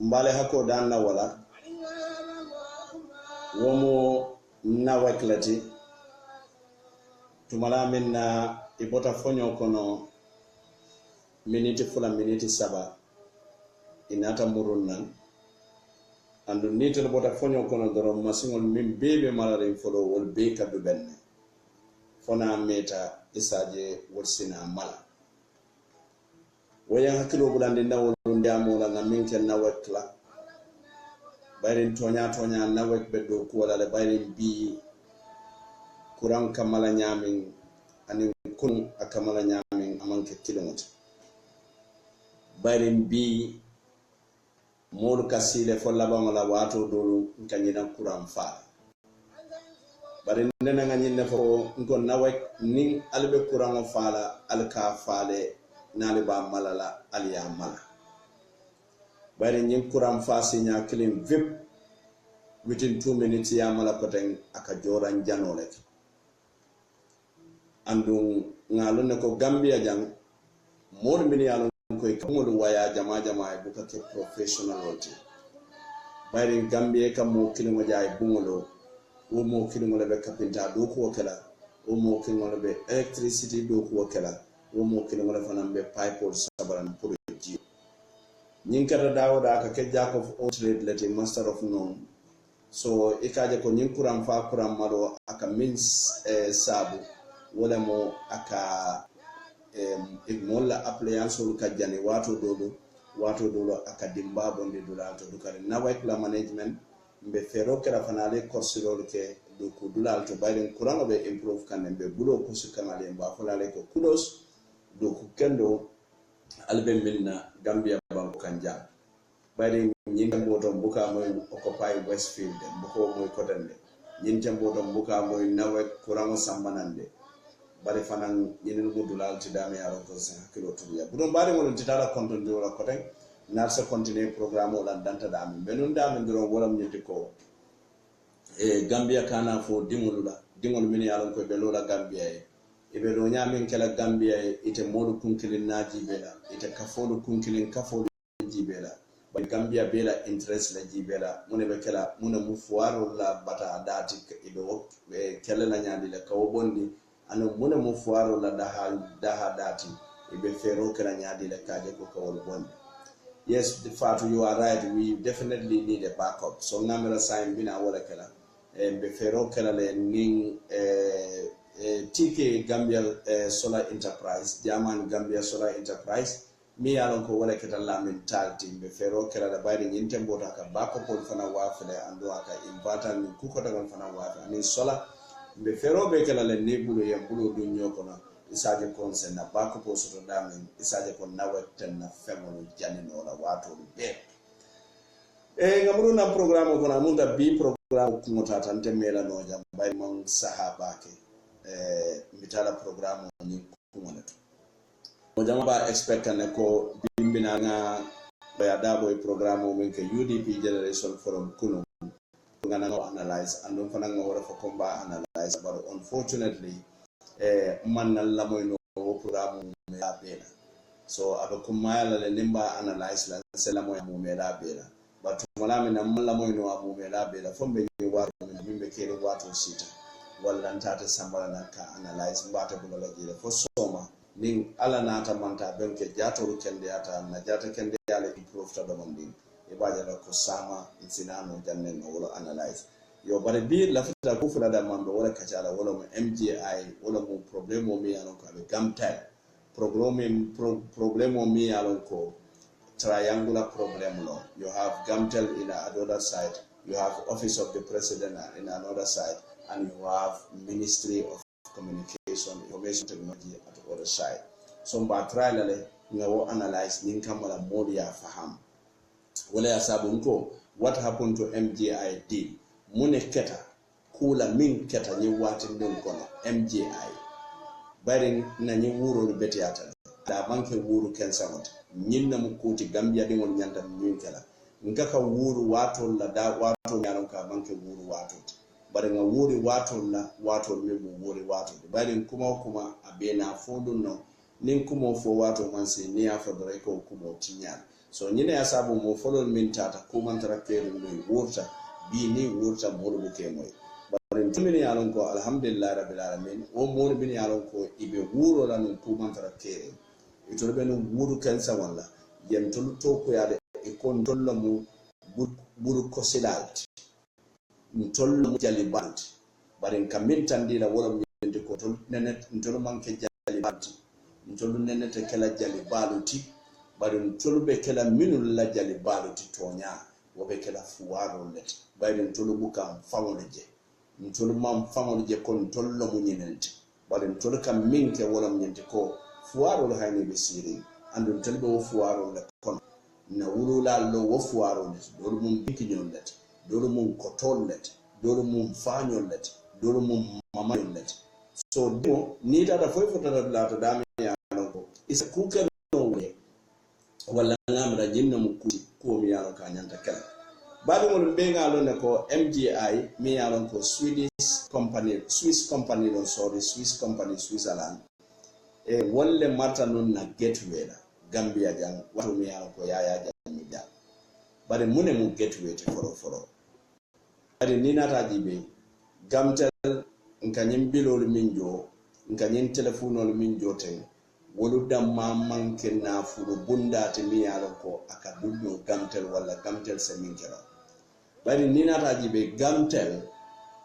mbale hako dan na wala womo na waklati tumala minna ibota fonyo kono miniti fula miniti saba inata murunnan andu nitel bota fonyo kono doro masingol min bebe malare folo wol be kadu benne fona meta isaje worsina mala woyan hakilo bulande nawol ndamo la ngamin ken nawetla bayrin tonya nawet beddo ko wala bayrin bi kuran kamala nyamin anin kun akamala nyamin amanke kilomita bayrin bi mol kasile fo labama la wato dolu kanyina kuran fa bare nena nganyine fo ngon nawet nin albe kuran faala alka faale naliba malala aliya mala bayri nyin kuram fasi nya clean vip within 2 minutes ya mala koten aka joran janole andum ngalu ne ko Gambia jang mod min yalon koy kamul waya jama e buka ke professional roti bayri Gambia kam mo kilimo jaay bungolo o mo kilimo le be kapinta do ko kala o mo kilimo le be electricity do ko kala o mo kilimo le fanambe pipe sabaran pour ji nyinkata dawoda ka ke jack of all trade leti master of none so ikaje ko nyinkuram fa kuram malo aka means sabu wala mo aka ignola appliance ka jani wato dodo aka dimba bonde dulato dukare na la management mbe fero kera fanale korsilol ke do ko dulal to bayden kurango be improve kan mbe bulo ko sukanale mba fulale ko kudos do ko kendo albe minna Gambia banko kanja bari nyinta mboto buka moy occupy Westfield buko moy kodande nyinta mboto buka moy nawe kurango sambanande bari fanan yenen budulal ti dame yaro ko sen kilo tuya budon bari mo titala konton do la koten nar sa continuer programme wala danta dame benun dame ndoro wala nyiti ko Gambia kana fo dingol min yalon ko be lola Gambia ibe do nyamin kala Gambia ite modu kunkilin naji bela ite kafolu kunkilin kafolu jibela ba Gambia bela interest la jibela mune be kala mune mu fuaro la bata dati ido kala la nyandi la kawo bondi anu mune mu fuaro la daha dati ibe fero kala nyandi la kaje ko kawo bondi. Yes, the fact you are right, we definitely need a backup so ngamira sign bina wala kala be fero kala le ning TK Gambia Solar Enterprise German Gambia Solar Enterprise mi yalon ko wala keta la mentality be fero kala da bayri nyinte mbota ka bako pol fana wafele ando aka inverter ni kuko dagal fana wafa ni solar be fero be kala le nebulo ya bulo do nyoko na isaje konse na bako po soto damen isaje kon naweten na femolo janino la wato be ngamru na programme ko na munda bi programme ko motata ntemela no jam bay mon sahaba ke mitala programme ni ko monato mo jama ba expect ne ko bimbina nga ya dabo e programme o men ke UDP generation forum kuno ngana no analyze and fana nga wara fo combat analyze but unfortunately man la moy no programme me la bela so aba kumala le nimba analyze la sela moy mo me la bela but wala min la moy no abu me la bela fo be ni wato min be kere wato sita walla ntata sambala na ka analyze mbata bulo la jile fo soma ning ala nata manta benke jatoru kende ata na jata kende yale improve ta domandi e baje la ko sama insinano janne no wala analyze yo bare bi la fita ko fula da mambe wala kacala wala mo MGI wala mo problemo mi alon ko be gamta problemo mi alon ko triangular problem law. You have Gamtel in another side, you have Office of the President in another side, and you have Ministry of Communication, Information Technology at the other side. So by trial, we analyze Ninkamala Modia Faham. Wale asabunko, what happened to MGI deal? Mune keta, kula min keta ni wati kono MGI. Baring na ni wuro beti ata. Da banke wuru kensamot. Nyinna mukuti Gambia dingol nyanda mwinkela. Nkaka wuru watu la da watu nyaron ka banke wuru watu. Bari nga wuri watu la watu mimu wuri watu. Bari kuma abena fodu no. Nin kuma fo watu mansi ni afadoreko kuma tinyana. So nyine ya sabu mo follow min tata kuma ntarakere mwi wurta. Bi ni wurta molu buke mwi. Bari mtumini yalon ko alhamdulillah rabbil alamin. O molu bini yalon ko ibe wuro la kuma ntarakere. Itolo benu wuru kensa wala. Yen tolu toko yade ikon tolo mu buru kosidalti. Ntolo mu jalibanti. Bari nkamintandi la wala mjende ko tolo nenet ntolo manke jalibanti. Ntolu nene te kela jali baluti bari ntolu be kela minul la jali baluti tonya wobe kela fuwaro let bari ntolu buka mfamoleje ntolu mfamoleje ko ntolu lo munyinente bari ntolu kam minke wala munyente ko fuwaro lo hayni be siri andu ntolu be fuwaro le kon na wulula lo wo fuwaro let dolu mum biki nyonlet dolu mum kotol let dolu mum fanyo let dolu mum mamayo let so do ni tata foi fotata la to dami isa kuka no we wala ngamra jinna mukuti ko mi yaro ka nyanta kala badu mo be ngalo ne ko MGI mi yaro ko Swiss company no sorry Swiss company Switzerland e wolle marta non na gateway la Gambia jang wato mi yaro ko yaya jang mi ja bare mune mu gateway te foro bare ni nata jibe Gamtel nkanyim bilol minjo nkanyim telefonol minjo te wolu damma manke na furu bunda te mi yalo ko aka duddo Gamtel wala Gamtel se minkela bari ni nata jibe Gamtel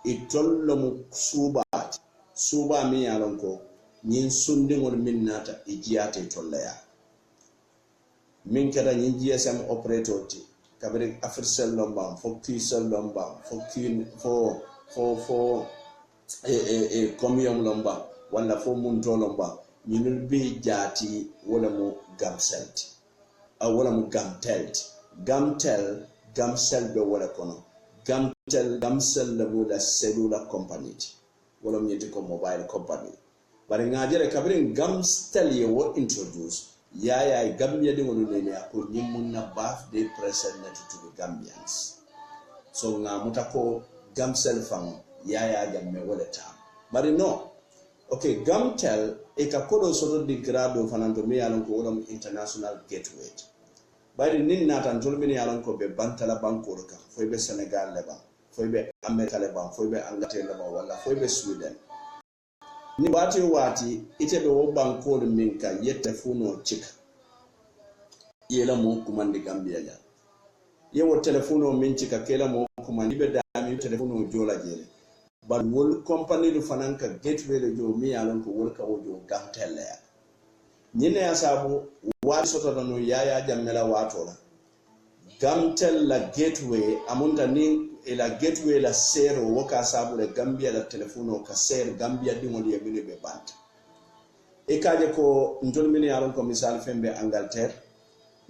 itollo mu suba mi yalo ko nyin sundingol min nata ijiyate tollaya min kada nyin GSM operator ti kabere afrsel lombam fo kisel lombam fo komiyom lomba wala fo munto lomba ñinul be jaati wala mo gamselt wala mo gamtel be wala kono gamsel la wala cellular company wala mo yiti ko mobile company bari ngajere kabrin gamstel ye wo introduce yaya Gambia de wonu ne ko ñimmun na birthday present to the Gambians so nga mutako gamsel fam yaya jamme wala ta bari no okay Gamtel e ka kodo soto di grado fananto mi yalon ko wala international gateway bari nin natan tolmini yalon ko be bantala bankor ka foy be Senegal le ba foy be America le ba foy be Angleterre le ba wala foy be Sweden ni wati ite be wo bankor min ka yette funo chika yela mo kumandi Gambia ja yewo telefono min chika kela mo kumandi be dami telefono jola jere but wol company lu fanan ka gateway le jo mi yalon ko wol ka wojo gamtel le nyine ya sabu wa soto no yaya jammela wato la gamtel la gateway amunda ni la gateway la sero woka sabu le Gambia la telefono ka ser Gambia dingol ye mini be bant e kaje ko ndol mini yalon ko misal fembe Angleterre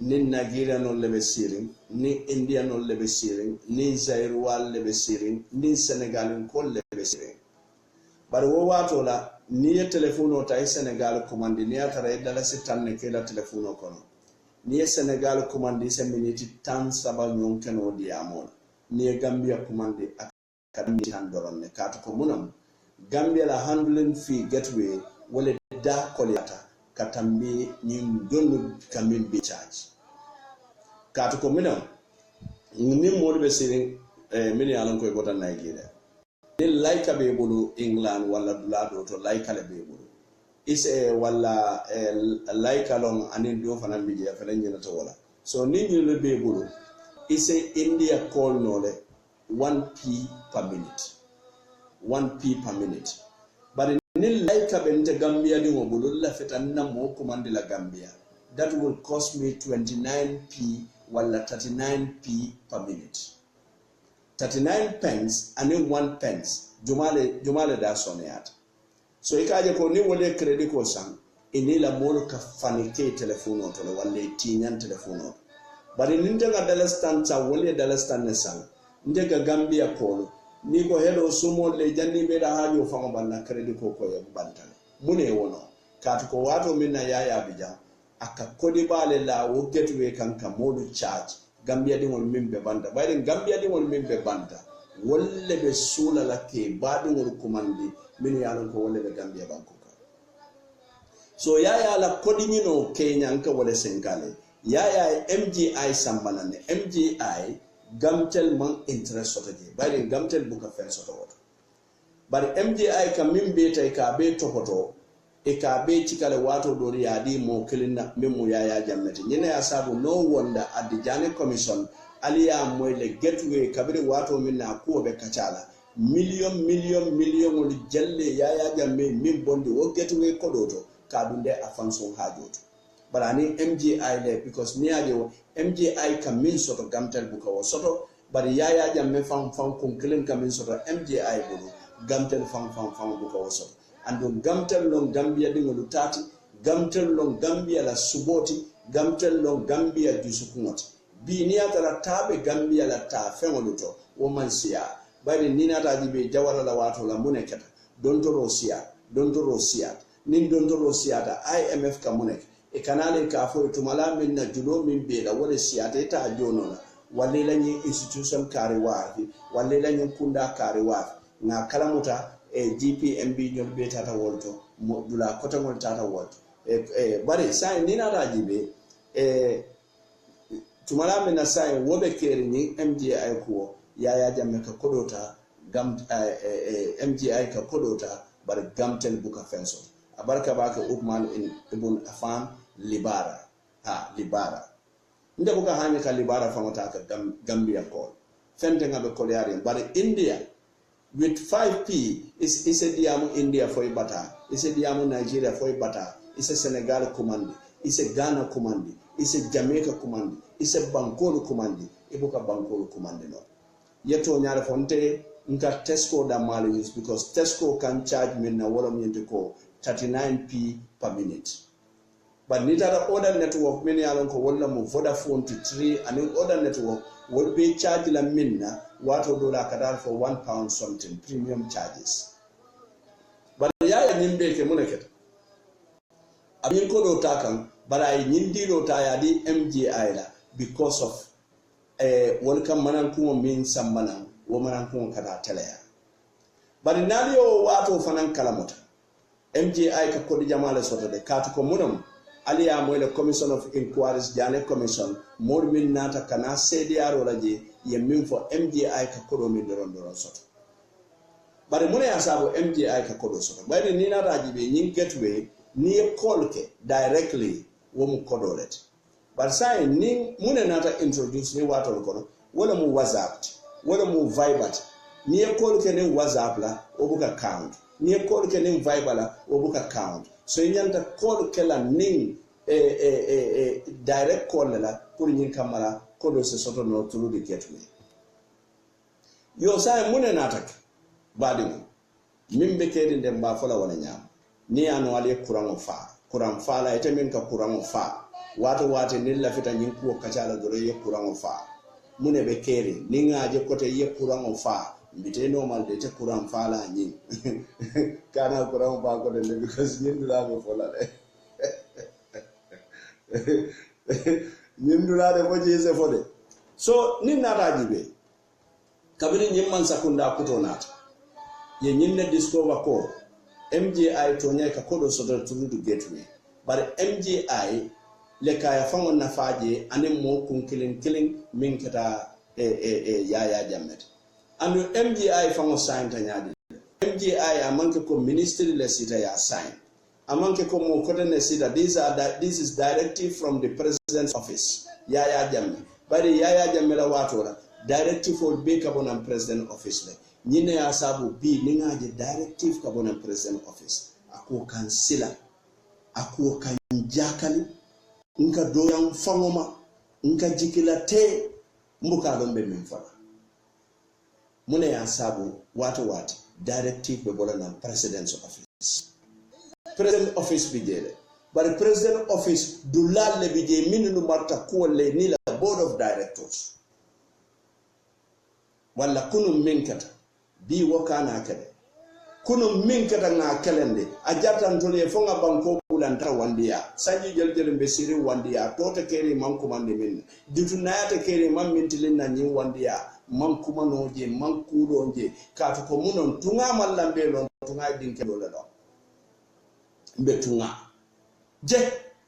ni Nigeria non lebe siring ni India non lebe siring ni Zaire wal lebe siring ni Senegal ko lebe siring bari wo wato la ni ye telefono tay Senegal commande ni atara dala sitanne ke la telefono kono ni ye Senegal commande se minute tan saba nyon keno di amol ni ye Gambia commande akadami tan doronne katu ko munam Gambia la handling fee gateway wala da kolata katambi nyim donu kamin be charge katu ko minam ni modbe sirin mini alon koy bota Nigeria ni laika be bulu England wala dulado to laika le be bulu ise wala laika long anin do fana bi ya fana nyina to wala so ni le be bulu ise India call no le 1p per minute 1p per minute but ni laika be nte Gambia di bulu la fetanna mo commande la Gambia that will cost me 29p wala 39p per minute 39 pence and 1 pence jumale da soneat so ikaje ko ni wole credit ko sang inila molo ka fanike telefono to wala tinyan telefono bari ninja dalastan ta wole dalastan ne sang ndega Gambia ko ni ko hello sumo le janni be da hajo famo banna credit ko ya bantale mune wono katu ko wato minna yaya bija aka kodi bale la wo gateway kanka modu charge Gambia dingol mimbe banda bayden Gambia dingol mimbe banda wolle be sula la ke badingol kumandi min yalon ko wolle be Gambia banko ka so yaya la kodi nyino Kenya nka wole senkale yaya MGI sambanane MGI gamtel man interest soto je bayden gamtel buka fen soto woto bari MGI ka mimbe tay ka be topoto e ka be cikale wato dori yadi mo kelina memu yaya jammete nyina ya sabu no wonda at the Jane Commission aliya moyle gateway kabiri wato minna ko be kacala million wol jalle yaya jamme min bondi wo gateway kodoto ka dunde afanso hajoto barani MGI le because niaje wo MGI ka min soto gamtel buka wo soto bari yaya jamme fam kon kelin ka min soto MGI bulu gamtel fam buka wo soto ando gamtel long Gambia dingolu tati gamtel long Gambia la suboti gamtel long Gambia jusukungoti bi ni atara tabe Gambia la ta fengolu to wo mansia bari ni nata jibe jawara la wato la munekata dontoro sia nin dontoro sia da IMF ka munek e kanale ka fo tumala min na julo min be la wala sia ta jonona walle lañi institution kare wafi walle lañi kunda kare wafi na kalamuta GPMB ñol be tata wolto mo dula kota ngol tata wolto bari sai ni na rajibe tumala mena sai wobe keri ni MGI ko yaya jamme ka kodota MGI ka kodota bari gamtel buka fenso abarka baka Uthman ibn Affan libara nde buka hani ka libara famata ka Gambia ko fente ngabe ko yari bari India with 5p is a diamu India for bata is a diamu Nigeria for bata is a Senegal command is a Ghana command is a Jamaica command is a Bankolo command ibuka Bankolo command no yeto nyaare fonte nka Tesco da mali use because Tesco can charge me na wala myente ko 39p per minute but nitara other network many alon ko wala mo Vodafone to 3 and other network would be charged la minna wato dola kadar for £1 something premium charges but yaya nyimbe ke muneket abin ko do takan bara nyindi do ta ya di MGI la because of welcome manan ko min sambana wo manan ko kada telaya bari naliyo wato fanan kalamota MGI ka kodi jamale soto de katu ko munam aliya moy le commission of inquiries Jane Commission mor min nata kana CDR laje ye min fo MGI ka kodo min doron soto bari mun ya sabo MGI ka kodo soto bari ni na rajibe nyin gateway ni call ke directly wo mu kodo let bari sai ni mun nata introduce ni wato kono wala mu WhatsApp wala mu Viber ni e call ke ne WhatsApp la o buka count ni e call ke ne Viber la o buka count so nyanta call ke la ning direct call la pour nyin kamara ko do se soto no through the gateway yo sa mune natak badi min be kedi ndem ba fola wala nyam ni anu wale kuran fa la ite min ka kuran fa wato ni la fita nyin ko kacala do ye kuran fa mune be keri ni ngaje kote ye kuran fa mbite normal de te kuran fa la nyin kana kuran fa ko de because nyin dula be fola de nyin dula de boje se fode so ni nata jibe kabiri nyin man sakunda kutonata ye nyinne discover ko MGI to nyaka kodo sodo through the gateway but MGI le kaya fango na faje ane mo kun killing min kata yaya jammet and MGI fango sign tanyadi MGI amanke ko ministry le sita ya sign amanke ko mo kodo ne sita this is directive from the president's office yaya jamme bari yaya jamme la watora directive will be kabon am president office le nyine ya sabu bi ningaje directive kabon am president office ako kansila ako kanjakali nka doyan fangoma nka jikila te mbuka dombe mfala mune ya sabu watu directive be bola na president's office president office bijele but president office dulalle bije minnu marta ko le ni la board of directors wala kunu minkata bi wakana kale kunu minkata na kalende ajata ntole fonga banko bulanta wandiya sanji jeljel be siri wandiya tota kere man kumande min ditunayata kere man mintilin na nyi wandiya man kumanoje man kudonje katu ko munon tunga mallambe lon tunga dinke do la do be tunga je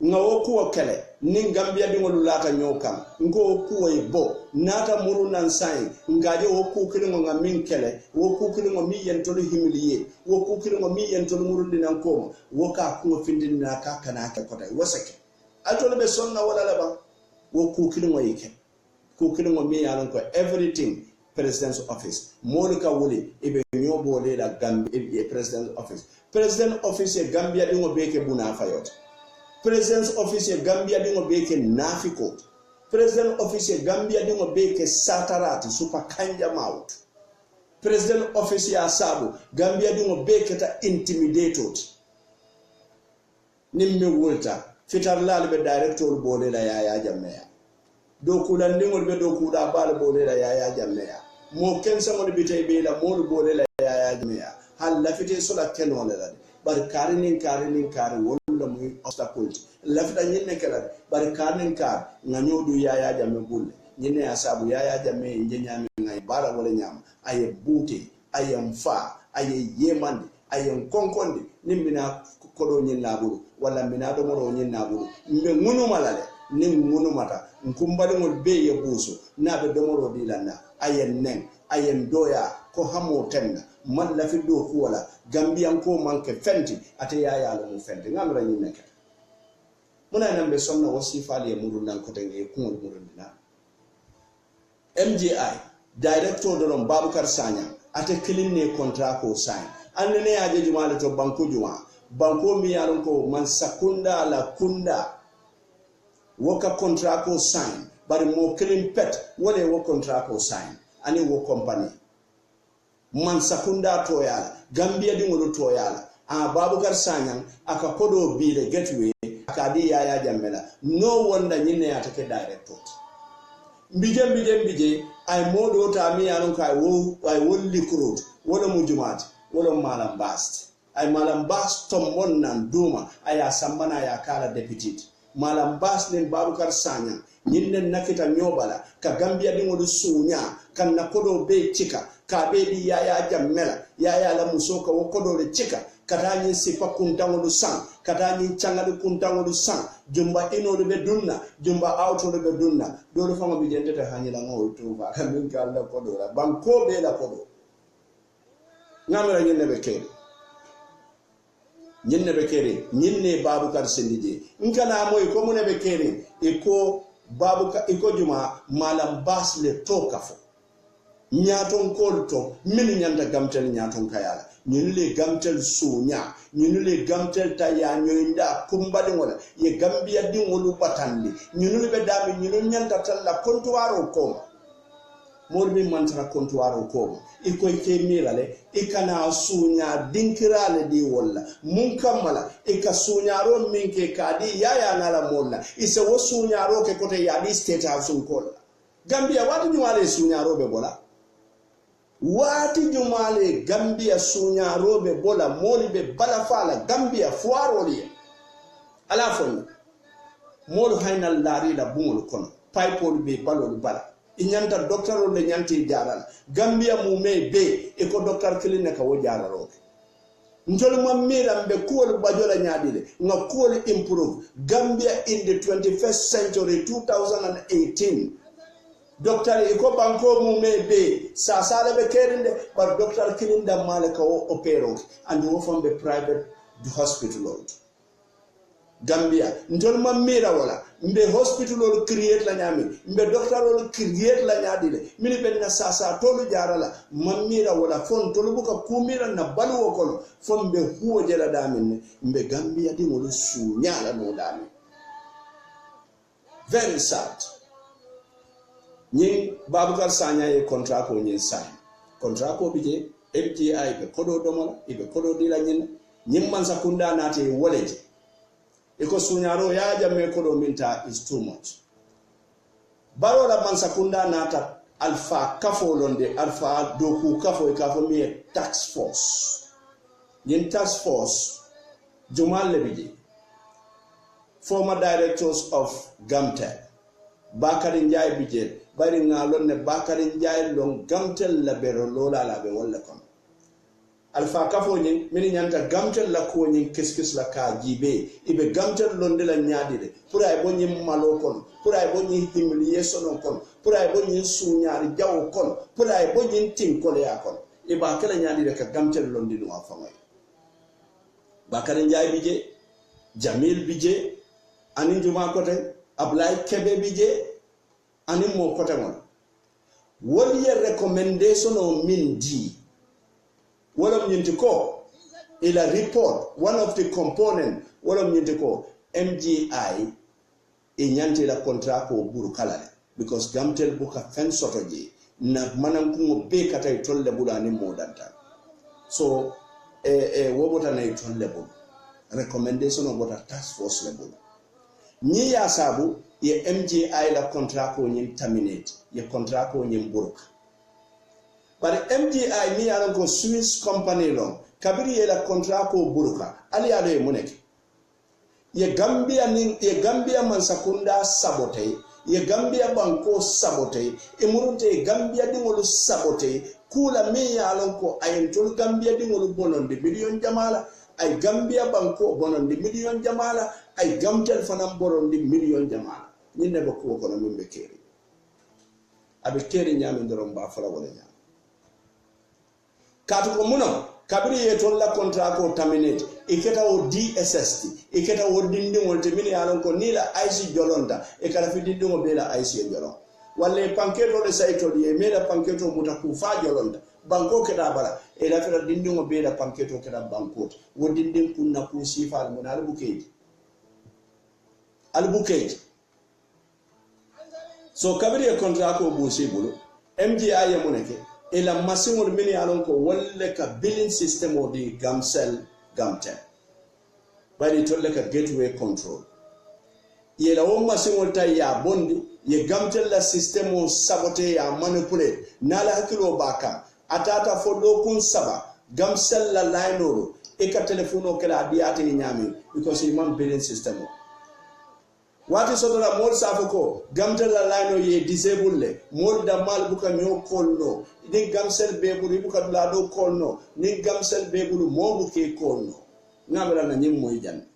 ngawo kuwa kele ni Gambia dingolu lata nyokam ngo kuwa ibo nata muru nan sai ngaje wo kukilingo nga min kele wo kukilingo mi yentolu himiliye wo kukilingo mi yentolu muru dinan ko wo ka kuwa findin na ka kana ka kota wasake altole be sonna wala laba wo kukilingo yike kukilingo mi yalan ko everything president's office monika wuli ibe nyobo le la Gambia president office e Gambia dingo beke buna fayot President's office Gambia dingo beke nafiko. President office Gambia dingo beke satarati super kanja maut. President office asabu Gambia dingo beke ta intimidated. Nimme wulta fitar lalbe director bole la yaya jammeya. Doku landingol be doku da bal bole la yaya jammeya. Mo kensa mo bitay be la mo bole la yaya jammeya. Hal lafite sola kenole la. Bar karinin wala muy obstacle lafta nyine kala bar karinin kar nganyodu yaya jamme bulle nyine asabu yaya jamme nyanyame ngai bara wala nyam aye buti aye mfa aye yemande aye konkonde nimbina kodo nyin laburu wala mina do moro nyin laburu mbe ngunu malale ni ngunu mata nkumbale ngol be ye buso nabe do moro dilanda aye nen aye doya ko hamo tenna man la fi do ko wala Gambian ko manke fenti ate yaya la mu fenti ngamra nyi nekata muna nambe sonna wasifali ya muru nan ko tenge ko muru dina MGI director dolon Babukar Sanya ate kilinne contract ko sign annene aje jumale to banko juma banko mi yalon ko man sakunda la kunda woka contract ko sign bari mo kilin pet wole wo contract ko sign ani wo company man sakunda to yala Gambia dingolo to yala Babukar Sanyang aka kodo bile gateway aka di yaya jammela no wonder nyine atake director mbije ay modo ta mi yanon kai wo ay wolli kurut wala mujumat wala malam bast ay malam bast tom wonnan duma aya sambana ya kala deputy malam bast nen Babukar Sanyang nyinne nakita nyobala ka Gambia dingolo sunya kan na kodo be chika ka be di yaya jammela yaya la musoka wo kodo le chika katani sifa kuntangolu sang katani changadu kuntangolu sang jumba ino be dunna jumba auto be dunna do fama bi jende ta hanila ngol to ba kamin ka la kodo la banko be la kodo ngamara nyenne be kere nyenne Babukar sendije nkana moy ko mune be kere iko Babukar iko juma malam bas le tokafo nyaton kolto min nyanda gamtel nyaton kayala nyinule gamtel sunya nyinule gamtel taya nyoinda kumbali wala ye gambia dingolu batandi nyinule be dami nyinul nyanda talla kontuwaro ko molbi mantara kontuwaro ko iko ke mirale ikana sunya dinkirale di wala mun kamala ika sunyaro minke kadi yaya nala molla isa wo sunyaro ke kote yadi state house ko gambia watu nyuale sunyaro be bola wati jumale Gambia sunya robe bola moli be balafala Gambia fuaroli ala fon molu haynal lari la bungol kono paypol be balol bala inyanta docteur le nyanti jaral Gambia mu me be e ko docteur kiline ka wo jararo njol mo mira mbe kuol bajola nyaadile nga kuol improve Gambia in the 21st century 2018 docteur iko banko mu mebe sa sale be kerinde bar docteur kilinda malaka o opero and wo from the private hospital Gambia ndol mamira wala mbe hospital create la nyami mbe docteur create la nyaadile mini ben na sa tolu jarala mamira wala fon tolu buka kumira na balu kono fon be huo jela damin mbe Gambia di mo su nyala no dami very sad. Nying Babukar Sanya ye contrat ko nyin sign contrat ko bije MGI be kodo domola ibe kodo dila nyin man sakunda nate woleje iko sunyaro ya jamme kodo minta is too much barola man sakunda nata alpha kafo londe alpha doku kafo mi tax force yin tax force Jumal Lebiji former directors of Gamtel Bakari Njai bije bari ngalon ne Bakari Njai long Gamtel la bero lola la be wala kon alfa kafo nyin min nyanta Gamtel la ko nyin keskis la ka jibe ibe Gamtel londe la nyaadide pour ay bo nyin malo kon pour ay bo nyin humiliation kon pour ay bo nyin suñaari jaw kon pour ay bo nyin tin ko le yakon e ba kala nyaadide ka Gamtel londe no afamay Bakari Njai bije Jamil bije ani juma kote Ablay Kebe bije ani mo kote mon woli recommendation o mindi wala mnyinti ko ila report one of the component wala mnyinti ko MGI e nyanti la contrat ko buru kalale because Gamtel buka fen sotoji na manan ko be kata tolle bulani modanta so wobota na tolle bul recommendation o bota task force level ni ya sabu ye MGI la contrat ko nyin terminate ye contrat ko nyin burka but MGI ni ya ko Swiss company lo kabiri ye la contrat ko burka ali ado ye muneke ye Gambia man sakunda sabote ye Gambia banko sabote e murunte Gambia dingolu sabote kula me ya ko ayentol Gambia dingolu bononde million jamala ay Gambia banko bononde million jamala ay Gamtel fanam boronde million jamala ñinde ba ko kono min be keri abe keri nyame ndorom ba fala wala nyam katu ko muno kabiri ye ton la contrat ko terminate iketa o DSST iketa o dindingol te mini alon ko ni la IC jolonda e kala fi dindingo be la IC jolon walla panketo le sayto di e mela panketo muta ku fa jolonda banko keta bala e la fi dindingo be la panketo keta banko wo dindin kunna ku sifal mun albukeji so kabiri e contrat ko busi bulu MGI ya muneke e la masingol mini alon ko wolle ka billing system o di Gamtel bari tolle ka gateway control ye la won masingol tay ya bondi ye Gamtel la system o sabote ya manipulate nala hakilo baka atata fodo kun saba Gamtel la line oro e ka telefono kala diate nyami because imam billing system o wati sotola mol safoko Gamtel la line ye disable le mol da mal buka nyo kolno ni Gamtel bebulu buka dula do kolno ni Gamtel bebulu mo buke kolno ngamela na nyim moy jan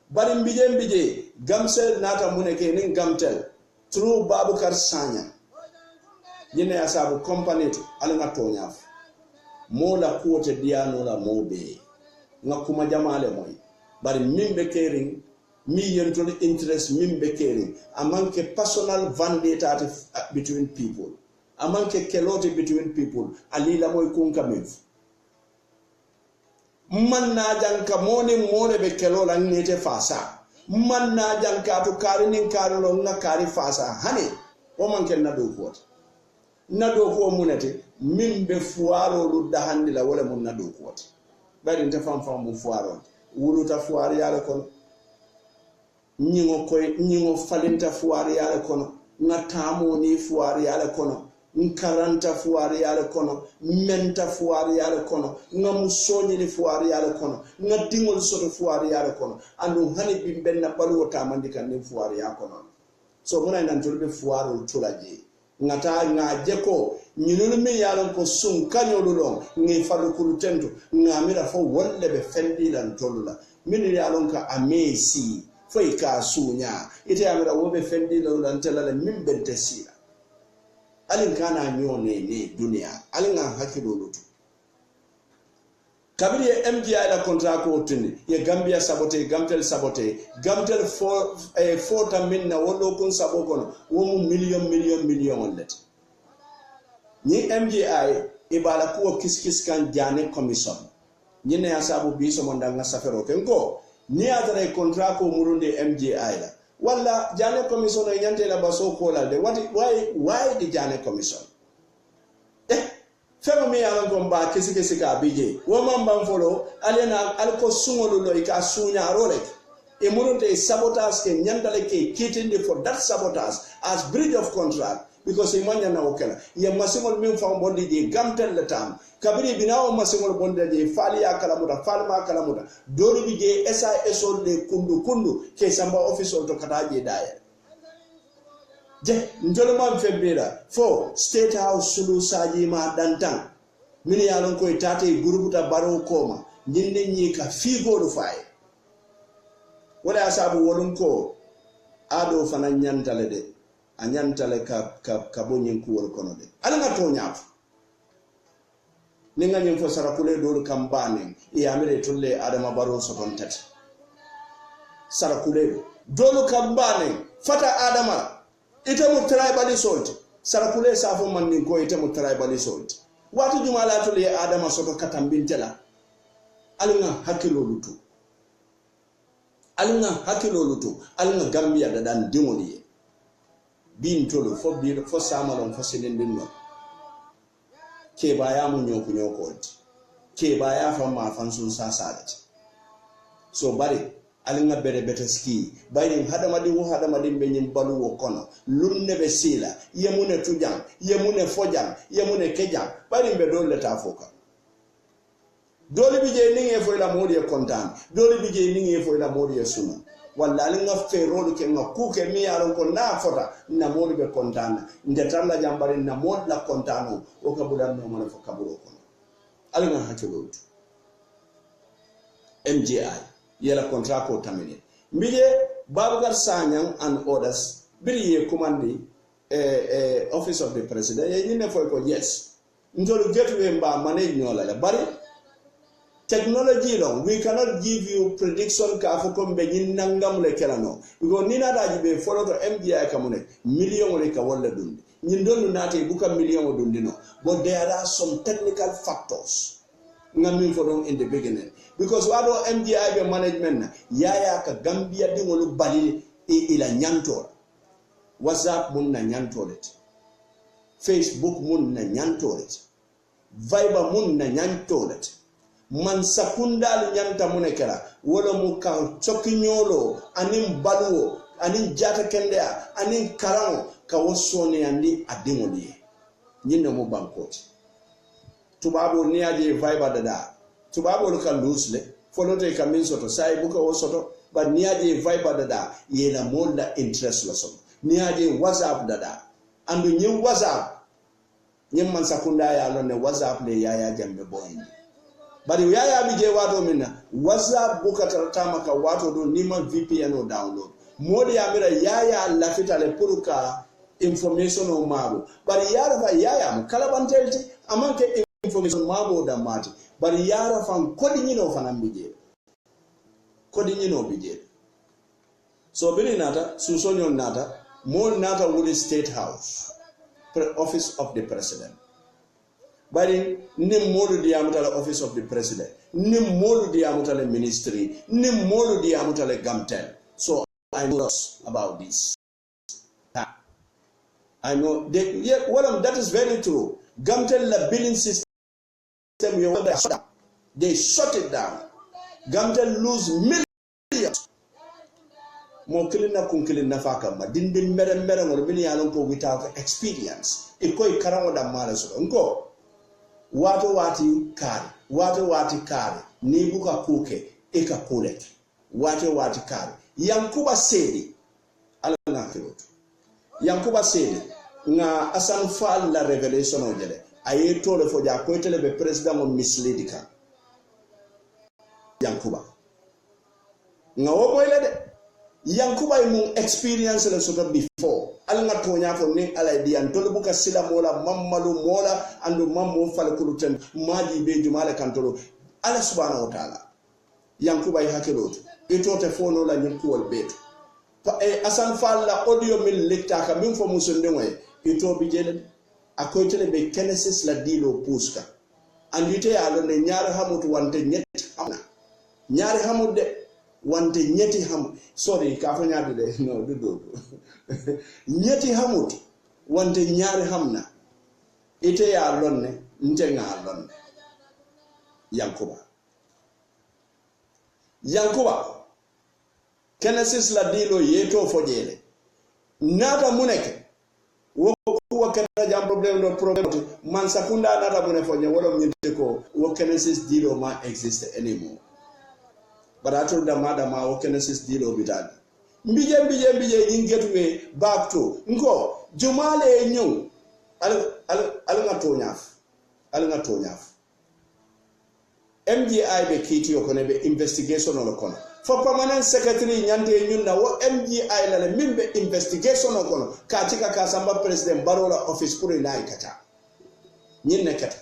bari mbije Gamtel nata muneke ni Gamtel through Babukar Sanya yene asabu company to alanga tonyaf mola kuote diano la mobe ngakuma jamale moy bari mimbe kering mi yentol interest mimbe kering amanke personal vendetta between people amanke kelote between people alila moy kun kamen man na janka mone be kelola ngete fasa man na janka to kari nin kari lo nga kari fasa hani o manke na do ko munete min be fuaro lu dahandi la wala mun na do ko bari nta fam mu fuaro wuluta fuari yala kono nyingo falinta fuari yala kono ngatamu ni fuari yala kono nkaranta fuari yala kono menta fuari yala kono ngamusonyi ni fuari yala kono ngadingol soto fuari yala kono andu hani bimbenna balu tamandika ni fuari yala kono so muna nan tolbe fuaro tulaje ngata ngaje ko nyinulu mi yala ko sun kanyolu long ngi falu kulutento ngamira fo wolle be fendi lan tolula min yala ka amesi foi ka sunya ite amira wobe fendi lan telala min bente sila alin kana nyone ne dunia alin an hakilo lutu kabiri MGI la contrat ko tuni ye Gambia sabote gamtel for ta minna wono kun sabo kono wo mu million wallet ni MGI ibala ko kiskis kan jane commission ni ne asabu bi so monda nga safero kenko ni adare contrat ko murunde MGI la wala jane commission e nyante la baso ko la de why the jane commission fema mi yalan ko mba kisi ka bije wo mamba folo alena alko sungolo lo ika sunya role e murunde sabotage ke nyandale ke kitinde for that sabotage as breach of contract because imanya na okela ye masimol min fa bondi je gamtel le tam kabiri binawo masimol bonde je fali ya kalamuda falma kalamuda doli bi je SISO le kundu ke samba official to kataje daya je njoloma febira fo state house sulu saji ma dantan min yalon koy tate groupe ta baro koma nyinde nyi ka figo do fay wala asabu wolun ko ado fana nyantale de anyantale ka bonyen ku wol kono de ala nga to nyaaf ni nga nyim fo sarakule do kambane e amire tulle adama baro soton tati sarakule do kambane fata adama ite mu tribalism sarakule safo man ni ko ite mu tribalism watu jumala to le adama soto katambintela alunga hakilo lutu alunga Gambia da dan dingoli bin tolo fo samalon fo silindin no ke baya mu nyoko ke baya fa ma fansun sasalati so bari alinga bere beta ski bayni hadamadi be nyim balu wo kono lunne be sila yemune tujang yemune fojang yemune kejang bayni be dole ta foka dole bije ninge fo la modi e kontan dole bije ninge fo la modi e sunu walla alinga ferolu ke ngakuke mi alon ko na fota na modi be kontana ndetalla jambare na modi la kontano o kabudan no mona fo kaburo kono alinga hakelo MGI yela contrat ko terminé mbije Baboucarr Sanyang and others biri commandi office of the president ye nyine foy ko yes ndolu getwe mba manage nyola la bari technology long we cannot give you prediction ka fo ko be nyin nangam le kelano because ni nada jibe follow to MGI kamune million le ka wala dundi nyin donu nate buka million dundi no but there are some technical factors ngamin for them in the beginning because wado MGI be management na yaya ka Gambia dingolu bali ila nyantor WhatsApp mun na nyantoret Facebook mun na nyantoret Viber mun na nyantoret man sakundal nyanta munekera wala mu kan chokinyolo anin baluwo anin jata kendea anin karango ka wosone andi adingoli nyinna mo bankoti tubabo ni aje Viber dada tubabo lo kan lusle folote kamin soto sai buka wo soto ba ni aje Viber dada yena molla interest la so ni aje WhatsApp dada andu nyi WhatsApp nyem man sakunda ya lo ne WhatsApp le yaya jambe boyni bari yaya bije wato minna WhatsApp buka taratama ka wato do nima VPN o download modi amira yaya lafita le puruka information o mabo bari yara fa yaya mu kala bantelti amanke information mabo da mati bari yara fan kodi nyino fanan bije so bili nata susonyo nata mo nata wuli state house office of the president. Bari nim molu diamutale office of the president, nim molu diamutale ministry, nim molu diamutale gamtel. So I know about this. I know that is very true. Gamtel la billing system they shut it down. Gamtel lose millions. Mo kilina kun kilina fakamba dindin mere ngol million ko without experience. Iko ikarango da mala so nko wati kare ni buka kuke eka kule wati kare yankuba sedi ala na kiloto yankuba sedi nga asan fal la revelation o jele aye to le foja ko tele be president o misleadika yankuba nga wo boyle de yankuba mu experience le soto before ala nga tonya fo ni ala di antolo buka sila mola mammalu mola andu mammo fal kuluten maji be jumala kantolo ala subhanahu wa ta'ala yankuba yi hakeloto itote fono la nyinku wal beto asan fal la audio min lecta ka min fo musunde ngoy ito bi jele akoytele be kenesis la dilo puska andite ya lo ne nyaare hamutu wante nyeti hamna nyaare hamude wante nyeti ham sorry ka fa nyaade de no do nyeti hamutu wante nyaare hamna ite ya lonne ntenga lonne yankuba kenesis la dilo yeto fojele nata muneke wo kena jam problem man sakunda nata mune fonye wala nyinte ko wo kenesis dilo ma exist anymore but I told them madama wo kenesis dilo bitadi mbije nyingetwe back to nko jumale nyu al nga tonyaf MGI be kiti yokone be investigation on kono for permanent secretary nyante nyunna wo MGI la mimbe investigation on kono katika kasamba president barola office kuri na ikata nyinne kata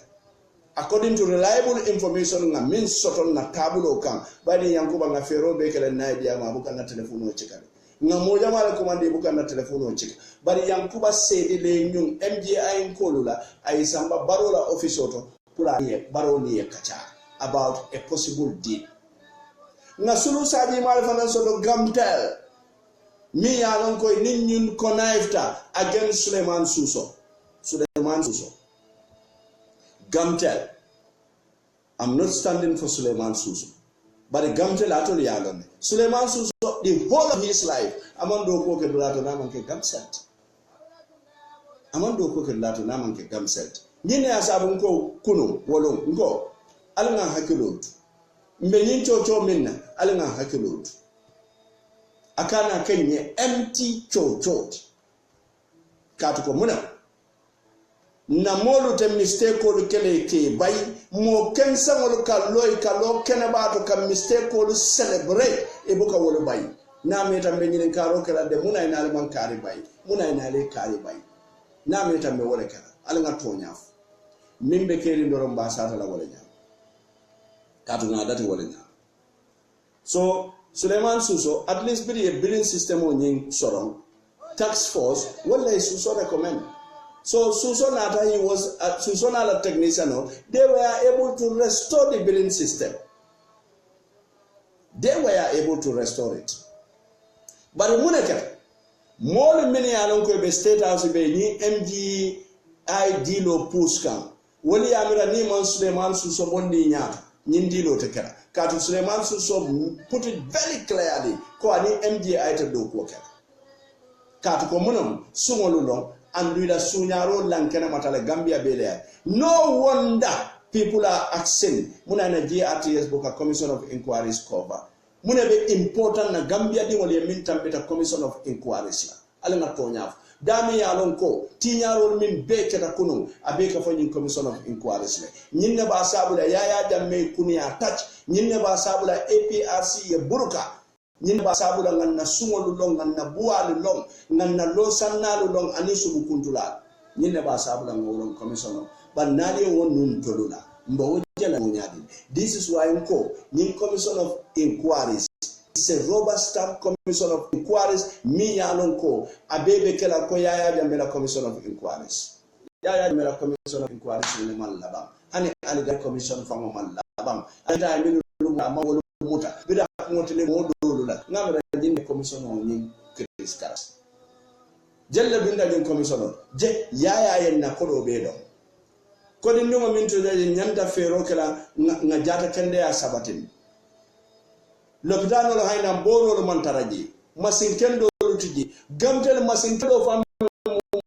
according to reliable information nga min soton na tabulo kan bani yankuba nga fero be kala na dia ma buka na telephone o chikale nga moja mala komande buka na telephone o chika bari yankuba sedi le nyun MGI nkolula ay samba barola office oto pula ye baroni ye kata about a possible deal. Nga sulu saji malfana sodo gamtel mi yalon koy nin ñun conniveta against Suleiman Suso gamtel. I'm not standing for Suleiman Suso, but gamtel atol yalon Suleiman Suso the whole of his life amando ko ke dulato naman ke gamset ñine asabu ko kunu wolon ngo alanga hakilot mbenyin chocho minna alanga hakilot akana kenye empty chocho katuko muna na molu te mistake ko kele ke bay mo ken sangol ka loy ka lo ken ba to ka mistake ko celebrate e buka wolo bay na meta mbenyin karo kala de muna ina man kari bay muna ina le kari bay na meta me wala kala alanga tonyaf mimbe keri ndorom ba sata la wala katuna dati walenya. So Suleiman Suso at least be a billing system on yin sorong tax force what they Suso recommend. So Suso nata he was Suso nata technician they were able to restore the billing system. They were able to restore it. But muneka more many along ko be state house be ni MGI dilo puskam wali amira ni man Suleiman Suso bondi nyata Nindilo tekera. Katu Suleiman Suso put it very clearly. Ko ani MGI te do ko kera. Katu ko munum sungolulong anduida sunyaro lankena matale Gambia bele. No wonder people are asking muna na GRTS boka Commission of Inquiries cover. Muna be important na Gambia di wali mintam beta Commission of Inquiries la. Ale na tonyaf. Dami ya lonko tinyarol min beke da kunu abeka fanyin Commission of Inquiries le nyinne ba sabula yaya jamme kunya touch nyinne ba sabula APRC ye buruka nyinne ba sabula nganna sungolu long nganna buwalu long nganna lo sannalu long anisu bukuntula nyinne ba sabula ngolon commission ba nali won nun tolula mbo wajala munyadi. This is why nko nyin Commission of Inquiries it's a rubber stamp Commission of Inquiries. Me yalon ko abebe kela ko yaya jambe la Commission of Inquiries. ya mera commission of inquiry sile man labam hani aliga commission fango man labam ata min lumma ma wolu muta bida ngotele mo dolu la ngamra jinde commission on ni Chris Karas jelle binda din commission je yaya yen na kodo be do ko din no min to de nyanda fero kala nga jata kende ya sabatin lopitano lo hayna boro lo man taraji masin kendo lo tiji gamtel masin kendo fam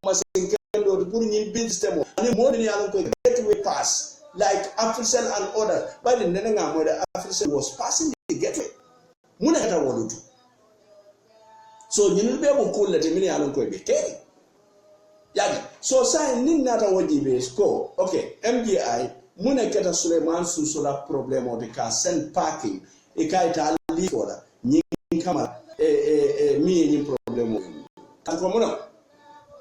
masin kendo pour ñi build system ani modini alon ko gateway pass like Africell and others but the nenga mo the Africell was passing the gateway muna kata wolutu so ñin be bu kulle te mini alon ko be ke yaga so say nin nata wajibe ko okay MGI muna kata Suleiman Susola problème de ka send parking e kayta ali fola ñi kama mi ñi problème ko muna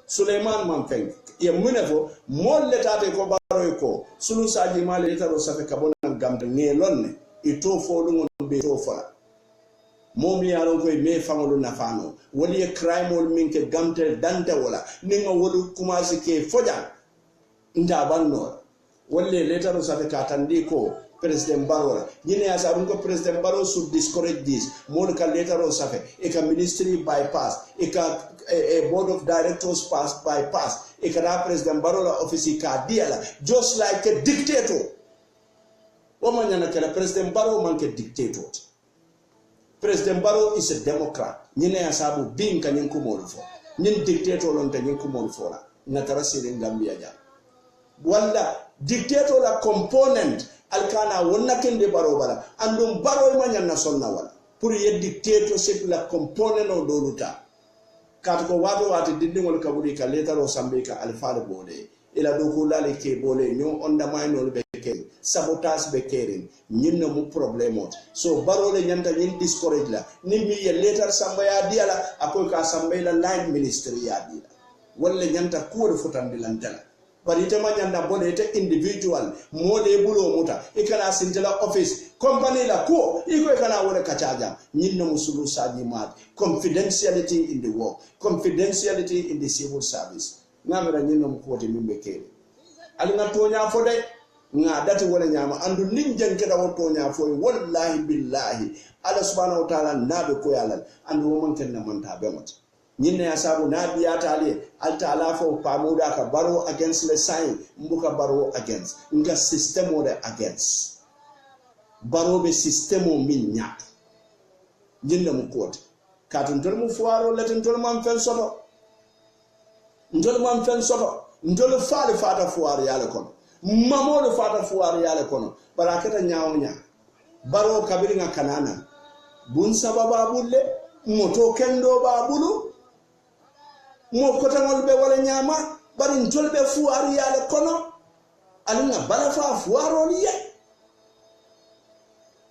Suleiman Mamfeng ye munefo molle tate ko baro ko sunu saji male itaro safe kabona gamde ngelonne ito fo lungo be to fala momi yaron koy me fangolu nafano wali e crime wol minke gamtel dante wala ninga wolu commencer ke foja nda banno wali letaro safe katandi ko President Barrow yene asarun ko President Barrow should discourage this more ka letaro safe e ka ministry bypass e ka board of directors bypass e ka President Barrow office ka diala just like a dictator woman yana kala President Barrow man ke dictator President Barrow is a democrat nyine asabu bin ka nyin ko mo fo nyin dictator lon ta nyin ko mo fo la na tarasire Gambia ja wala dictator la component alkana wonna kende Barrow bala andum Barrow ma nyanna sonna wala pour ye dictatorship la component o doluta kat ko wato wati dindingol kaburi ka letaro sambe ka alfaale bode ila do ko lale ke bole nyo onda maynol be ke sabotage be kering nyinna mu problème so Barrow le nyanta nyin discourage la ni mi ye letter samba ya diala akoy ka sambe la line ministry ya diala wala nyanta ko de futandi lantala bari tema nyanda bode ite individual mode bulo muta ikana sintela office company la ko iko ikana wala kachaja nyinna musulu saji mat confidentiality in the work confidentiality in the civil service ngamira nyinna mkote mimbe kele ali nga tonya fode nga dati wala nyama andu ninjan keda wo tonya fo wallahi billahi ala subhanahu wa ta'ala nabe ko yalal andu wo man kenna manta be mata nyinne ya sabu nabi ya tali alta alafo pamuda ka Barrow against the sign mbuka Barrow against nga system ode against Barrow be system o minnya nyinne mu kote katun tol mu fuaro letin tol man fen soto ndol man fen soto ndol faale fata fuaro yale kono mamolo fata fuaro yale kono barakata nyaawnya Barrow kabiri nga kanana bun sababa bulle moto kendo babulu mo kotangol be wala nyama bari ntolbe fuaro yale kono alinga bala fa fuaro liye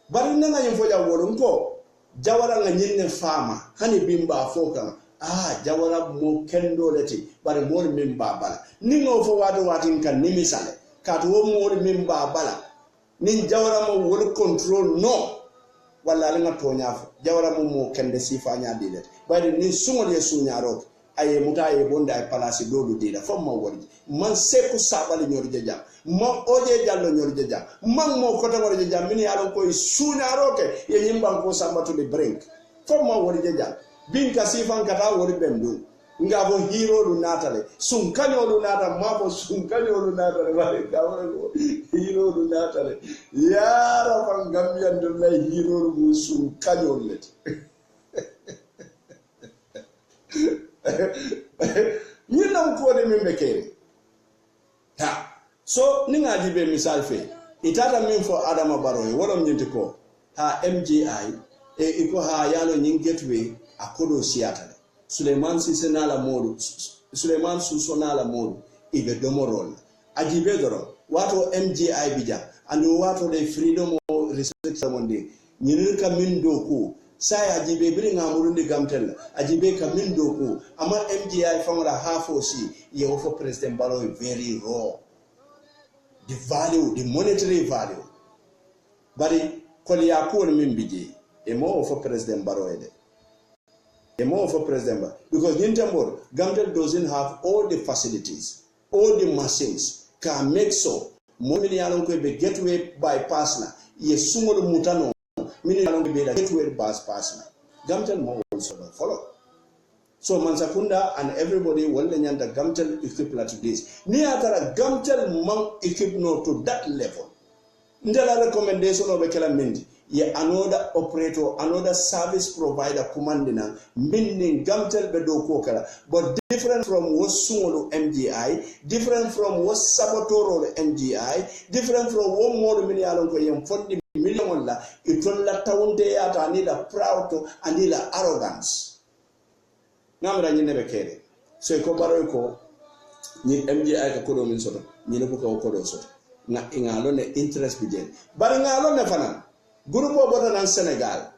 bari nanga yimfoja wolo nko jawara nga nyinne fama hani bimba foka jawara mo kendo leti bari mo mimba bala ningo fo wado watin kan nimisale kato wo mo mimba bala nin jawara mo wol control no wala alinga tonyafo jawara mo kende sifa nya dilet bari ni sungol ye sunyaro aye mutaye bonda ay palasi dodu dila fam ma wori man seku sabali nyori jam ma oje jallo nyori jam man mo kota wori jam mini alon koy suna roke ye nyimban ko sambatu de brink fam ma wori jam bin ka sifan kata wori bendu ngabo hero lu natale sun kanyo lu nata mabo sun kanyo lu natale wale ka wori hero lu natale ya ra Gambia ndolla hero lu sun kanyo let nyina ko de mimbe kere ta so ninga dibe misal fe itata min fo Adama Barrow wolom nyinti ko ha MGI iko ha yalo nyin gateway akodo siata Suleiman Sise nala modu Suleiman Suso nala modu ibe domorol ajibe doro wato MGI bija ando wato de freedom of restriction monde nyinil ka min doku sai ajibe biri ngamurundi gamtel ajibe ka min doku ama MGI famara half si ye offer President Barrow very raw the value the monetary value bari koli yakul min bije e mo offer President Barrow ede e mo offer President Barrow because Nintambor gamtel doesn't have all the facilities all the machines can make so mo min yalon ko be gateway bypass na ye sumol mutano min yalon ko be da gateway bypass na gamtel mo also follow. So Mansakunda and everybody will learn the Gamtel equipment to this. Near Gamtel Mount equipment to that level. Ndela recommendation of Bekela Mendi. Ye another operator, another service provider commanding meaning Gamtel Bedo Kokala, but different from what Sumolo MGI, different from what Sabotoro MGI, different from what more Minialonko Yam Fondi Million La, Itola Taunde at Anila proud to Anila arrogance. Namra ñi nebe kede so ko baro ko ñi MJI ka kodo min soto ñi ne ko kodo soto na ingalo ne interest bi den bar ngalo ne fanan groupe bota nan Senegal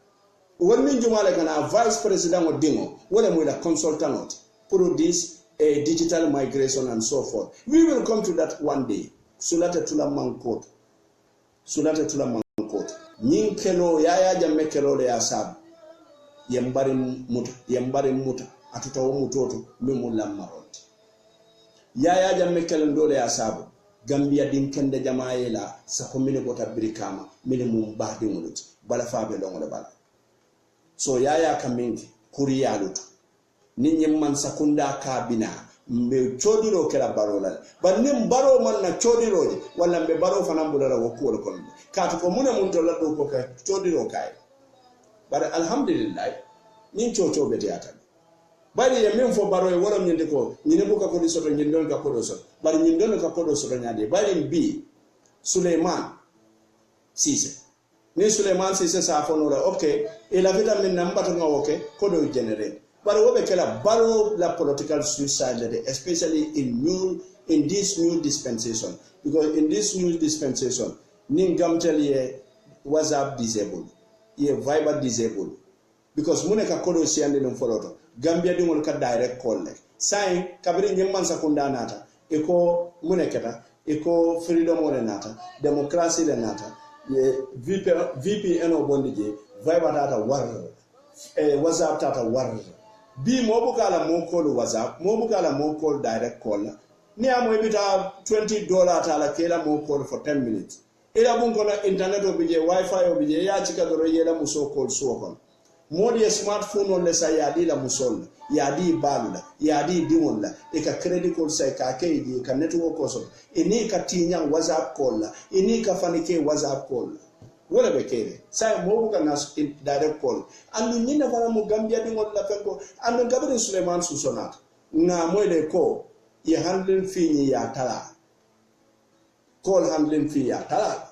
won min jumale kana vice president o dingo wala mo la consultant pour this digital migration and so forth. We will come to that one day. Sulata tula mankot ñin kelo yaya jamme kelo le asab yambari muta atuta wo mutoto memu lammarot yaya jamme kelen dole asabu Gambia din kende jamaaye la sa ko mine bota birikama mine mum baadi mulut bala faabe longo bala so yaya kamingi kuriya lutu ninyi man sakunda kabina mbe chodiro kala barola ba nim baro man na chodiroje wala mbe baro fanambula wo ko kon katu ko mune mun to la do ko ka chodiro kay bara alhamdulillah nin chocho bete ata bari ya men fo baro e wala nyinde ko nyine buka ko disoto nyindon ka ko doso bari nyindon ka ko doso nyade bari bi Suleiman Cisse ni Suleiman Cisse sa fonora okay e la vita men nambata ngawoke ko do generate bari wobe kala baro la political suicide especially in this new dispensation, because in this new dispensation nin gamtel ye WhatsApp disabled ye Viber disabled because muneka kodo siande no foloto Gambia dingol ka direct call le sai kabiri nyimman sakunda nata eko muneketa eko freedom ole nata democracy le nata ye VPN o bondije Viber tata war WhatsApp tata war bi mo bukala mo call WhatsApp mo bukala mo call direct call ni amo ebita $20 tala kela mo call for 10 minutes ila bungo na internet obije wifi obije ya chika doro yela muso call so kon modi ya smartphone on lesa yadi la musol yadi balula yadi dimolla e ka credit call sai ka keji ka network koso ini ka tinya WhatsApp call la ini ka fanike WhatsApp call wala bekere sai mo buka na direct call andu nyina fara mo Gambia dingol la fenko andu Gabriel Suleiman Susonat na moyle ko ye handling fee ya tala call handling fee ya tala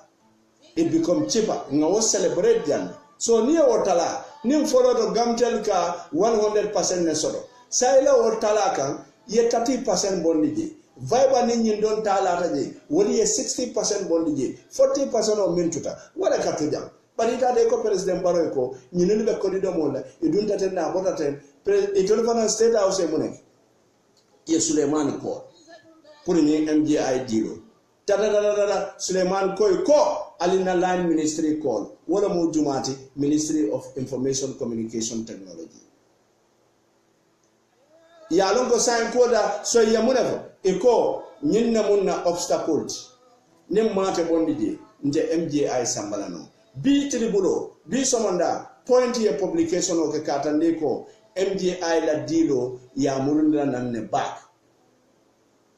it become cheaper nga wo celebrate yan so ni o tala nim follow to Gamtel ka 100% ne sodo sai la o tala kan ye 30% bondiji Viber ni nyin don tala ta je woni ye 60% bondiji 40% o mintuta wala ka to jam bari ta de ko president baro ko nyinu be ko dido mo la e dun taten na botaten e telephone state house e munek ye Suleiman ko pour ni MGI dilo tadadadada Suleiman koy ko alina line ministry call wala mo jumati Ministry of Information Communication Technology ya longo sign koda so ya munefo eko nyinna munna obstacles nim mate bondije nje MGI sambalano bi tribulo bi somonda point ye publication o ke katande ko MGI la dilo ya mulunda nanne back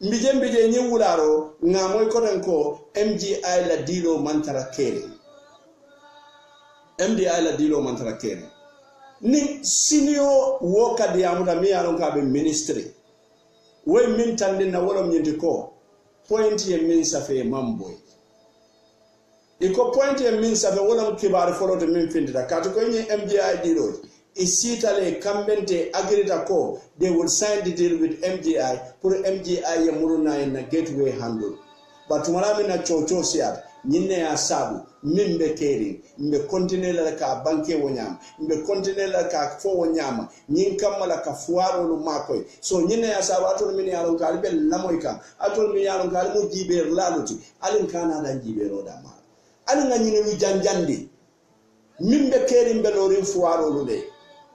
mbije nyi wularo nga moy koten ko MGI la dilo mantara kere MDI la dilo mantara kere ni senior worker di amuda mi alon ka be ministry we min tande na wala nyindi ko point ye min safe mamboy iko point ye min safe wala kibar folo to min findita kato ko nyi MGI dilo isitale kambente agrita ko they will sign the deal with MGI pour MGI ya muruna na gateway handle but tumala na chocho siat nyinne ya sabu mimbe keri mbe continue la ka banke wonyama mbe continue la ka fo wonyama nyin kamala ka fuaro lu makoy so nyinne ya sabu atol min ya ron kalbe lamoyka atol min ya ron kalmo jiber laluti alin kana da jibero da ma alin nyine lu janjandi mimbe keri mbe lorin fuaro lu de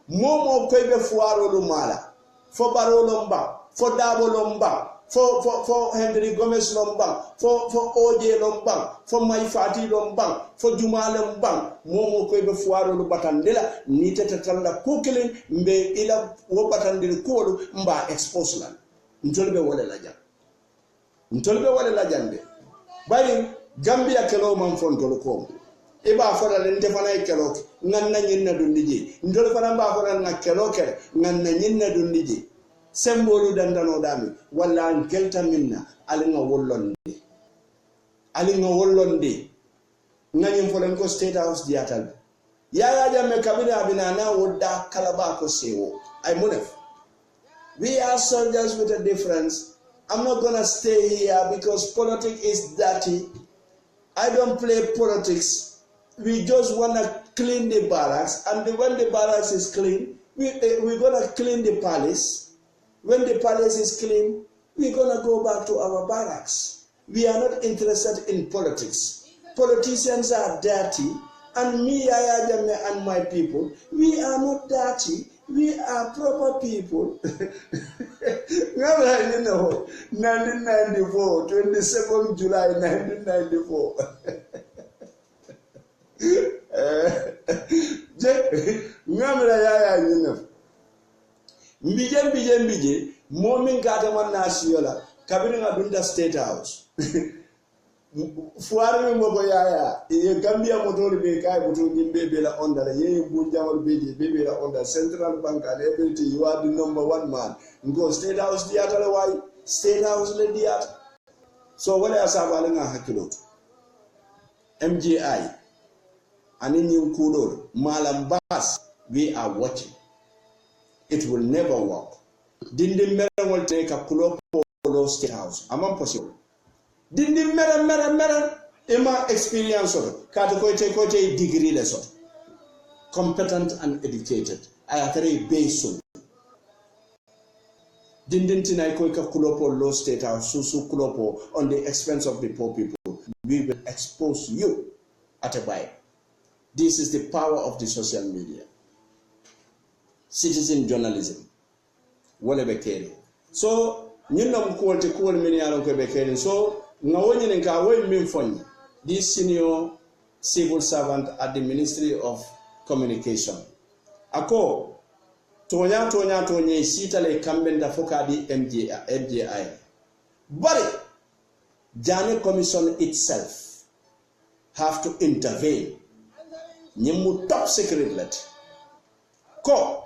momo koybe fuaro lu mala fo barolo mba fo dabolo mba for Henry Gomez lombang, for OJ lombang, for Mai Fati lombang, for Juma lombang, momo ko be fuaro lu batandela ni tete talla kokelen mbe ila wo batandil ko mba expose lan ntolbe wala la jam ntolbe wala la jambe bari Gambia kelo man fontol ko e ba fora len defana e kelo nganna nyinna dundiji ndol fana ba fora na kelo kere nganna nyinna dundiji sembolu dandano dami walla an kelta minna alinga wollonde nganyim folen ko state house diatal ya jamme kabina binana wodda kalaba ko sewo ay munef we are soldiers with a difference. I'm not gonna stay here because politics is dirty. I don't play politics. We just wanna clean the barracks, and when the barracks is clean, we're gonna clean the palace. When the palace is clean, we're gonna go back to our barracks. We are not interested in politics. Politicians are dirty, and me, Yaya Jammeh, and my people, we are not dirty. We are proper people. 1994, 22nd July 1994. Mbije momin gata man nasiola kabiri ngadunda state house fuari mo go yaya e Gambia motor be kay buto ngimbe be la onda ye bu jawol be la onda central bank and everything. You are the number one man go state house diata why state house le diata so wala asaba nga hakilo MGI anini kudor malam bas we are watching. It will never work. Dindi mere wol take a kulo state house amam possible. Dindi mere ema experience or kata ko te degree lesson. Competent and educated. I are very basic. Dindi tinai ko ka kulo state house susu kulo on the expense of the poor people. We will expose you at a buy. This is the power of the social media. Citizen journalism. Wale bekeri. So, nyinna mkuwalte kuwal mini alon ko bekeri. So, ngawonyi nka woy minfonyi. This senior civil servant at the Ministry of Communication. Ako, tonya sita le kambenda foka di MJI. But, Jane Commission itself have to intervene. Nyimu top secret let. Ko,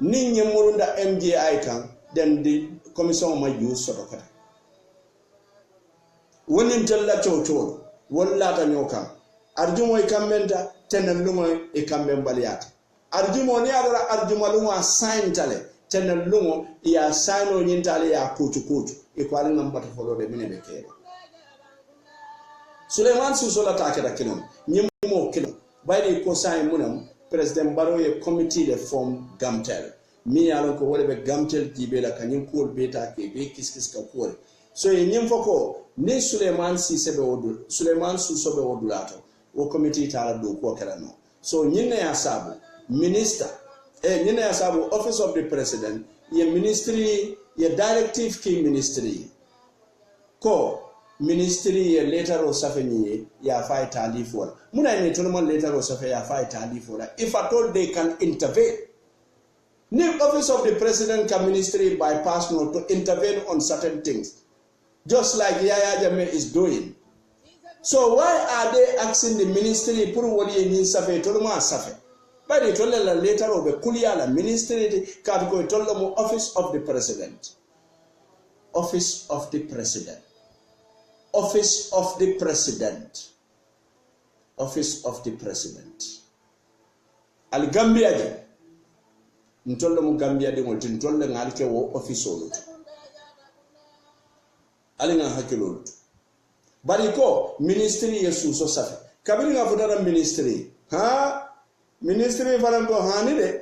Ninyi murunda MJI kan then the commission ma use sotokata wonin tella chocho walla ta nyoka arjumo e kambenta tenen lungo e kamben baliata arjumo ni adara arjumo lungo sign tale tenen lungo ya signo nyintale ya kuchu e kwali ngambata folode minebe kere Suleiman Susola takeda kinom nyimo kinom bayde ko sign munam President Barrow ye committee de form Gamtel. Mi alon ko wole be Gamtel jibela kanyim kool beta ke be kiskis ka kool. So ye nyim foko ni Suleiman Susobe odulato. O committee tala do ko kala no. So nyine ya sabu minister nyine ya sabu office of the president ye ministry ye directive key ministry. Ko ministry ye letter o safeni ya fai talifola muna ne tono letter o safe ya fai talifola if at all they can intervene. New office of the president can ministry bypass no to intervene on certain things just like Yaya Jammeh is doing. So why are they asking the ministry puru wali ni safe tono ma safe but it told la letter of the kuliala ministry ka ko told mo office of the president. Office of the president. Office of the President. Office of the President. Al Gambia je. Ntolle mu Gambia de mo tintolle ngalke wo office olu. Ali nga hakilolu. Bari ko ministry yesu so safi. Kabiri nga fudara ministry. Ministry farango hani de.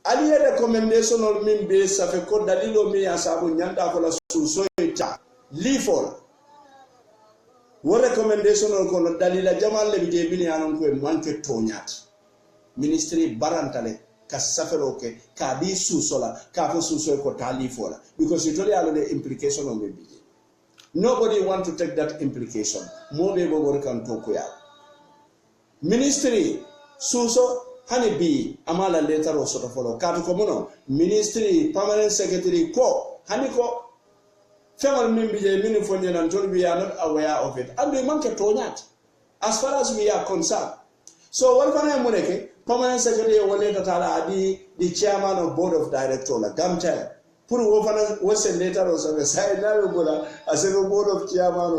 Ali ye recommendation ol min be safi ko dalilo mi asabu nyanda ko la suso ita. Lifol. What recommendation or kono dalila jamal le bije bini anon ko manke tonyat ministry barantale ka safero ke ka di susola ka fo suso ko tali fola because it only allow the implication of maybe nobody want to take that implication mo be go work kan to ko ya ministry suso hani bi amala letter o soto folo ka to ko mono ministry permanent secretary ko hani ko femal min bi je min fo nyenan to we are not aware of it and we manke to nyat as far as we are concerned. So what can I moneke? Permanent secretary waleta tala adi the chairman of board of directors la gamta. Puru wofana was a letter or something. Say na bula as a board of chairman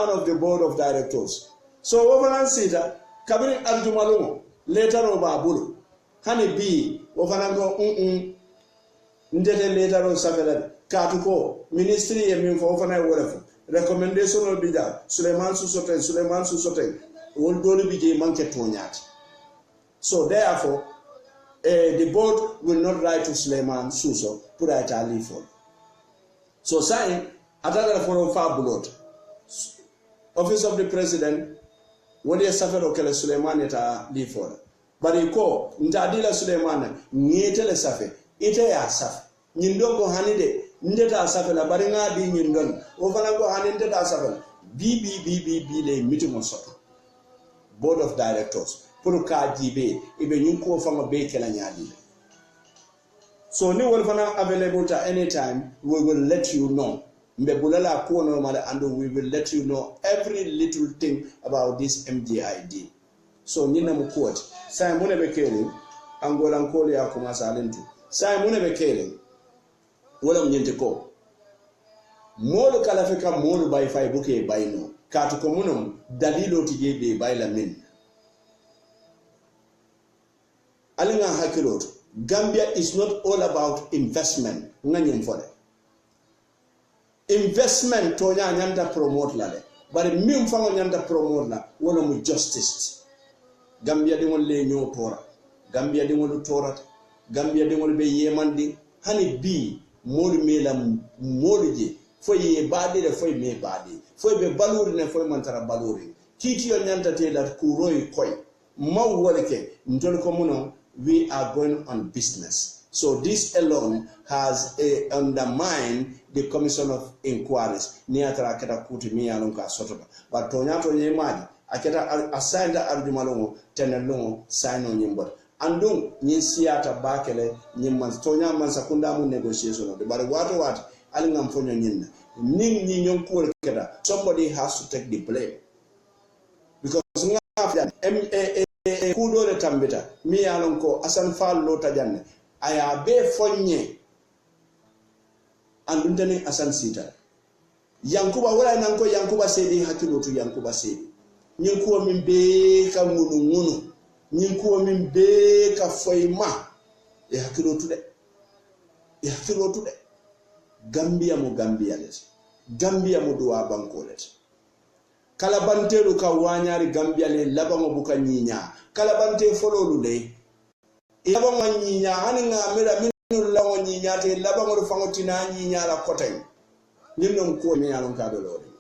of the board of directors. So wofana sita kabiri arjumalumo letter of babulu. Hani bi wofana go ndete letter of savela katuko ministry yemin fo wofana wolefu. Recommendation will be that Suleiman Susote will go to be manke tonyat. So therefore, the board will not write to Suleiman Suso put it a leaf for. So sign another for Fabulot. Office of the President, what is suffered okay Suleiman at a leaf for. But he call Ntadila Suleiman, Nietele Safe, Ite Asaf, Nindoko Hanide. Ndeta safela baringa di nyindon ofana ko hanende ta safela BBBB le meeting on soto board of directors pour ka jibe ibe nyunko fama be kala nyaadi so ni wol fana available at any time we will let you know mbe bulala ko no mala and we will let you know every little thing about this MGID so nina mukoti sai mune be kele angola nkole ya kuma salentu sai mune be kele wala mnyente ko molu kala feka molu bay fay buke bayno katu ko munum dalilo tije be bayla min alinga hakilot Gambia is not all about investment nganyem fode investment to nyanda promote la de bari mim fango nyanda promote la wala mu justice Gambia de le nyo tora Gambia de ngol torata Gambia de ngol be yemandi hani bi molu mela molu je foye baade de foye me baade foye be baluri ne foye mantara baluri kiti yo nyanta te la kuroy koy maw woleke ndol ko muno we are going on business so this alone has undermined the commission of inquiries ni atara kata kuti mi alon ka sotoba but to nyato nyemaji aketa assigned arjumalongo tenelongo sign on nyimbot andung nyin siata bakele nyimman tonya man sakunda mu negotiation de bare wato ali ngam fonyo nyinna ning nyi nyon ko keda somebody has to take the blame because ngafya kudo le tambita mi yalon ko asan fall lo tajanne aya be fonye andundani asan sita yankuba wala nan ko yankuba sedi hakilo tu yankuba sedi nyin ko min be ka ngunu nyinkuwa min be ka foyma e hakilo tude Gambia les Gambia mo duwa banko let kala bantelu ka wanyari Gambia le labango buka nyinya kala bante fololu le labango nyinya haninga mera minu lawo nyinya te labango fango tina nyinya la kotay nyinnon ko mi yalon ka do lori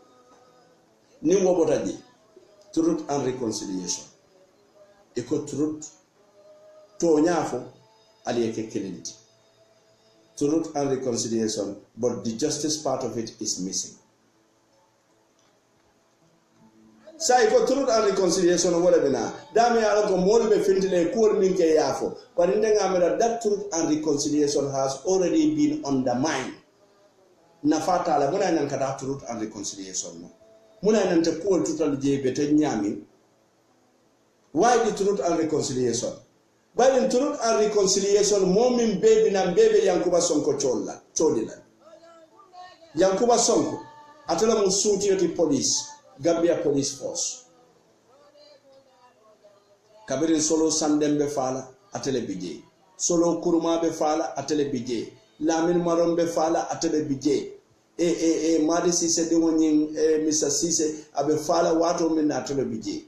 ni wobotaji truth and reconciliation eko truth to nyafo aliyeke kilindi truth and reconciliation but the justice part of it is missing sa eko truth and reconciliation wala bina dami ala ko mol be fintile ko min ke yafo but ndenga mera that truth and reconciliation has already been undermined na fata la muna nan kada truth and reconciliation no muna nan ta ko total je be tan nyami. Why the truth and reconciliation? But in truth and reconciliation, momin baby na baby Yankuba Sonko cholila. Yankuba Sonko, atala musuti yoti police, Gambia police force. Kabirin solo Sandembe fala atele bije. Solo Kuruma be fala atele bije. Lamin Marombe fala atele bije. Madi Sise de wonyin Mr. Sise abe fala wato min atele bije.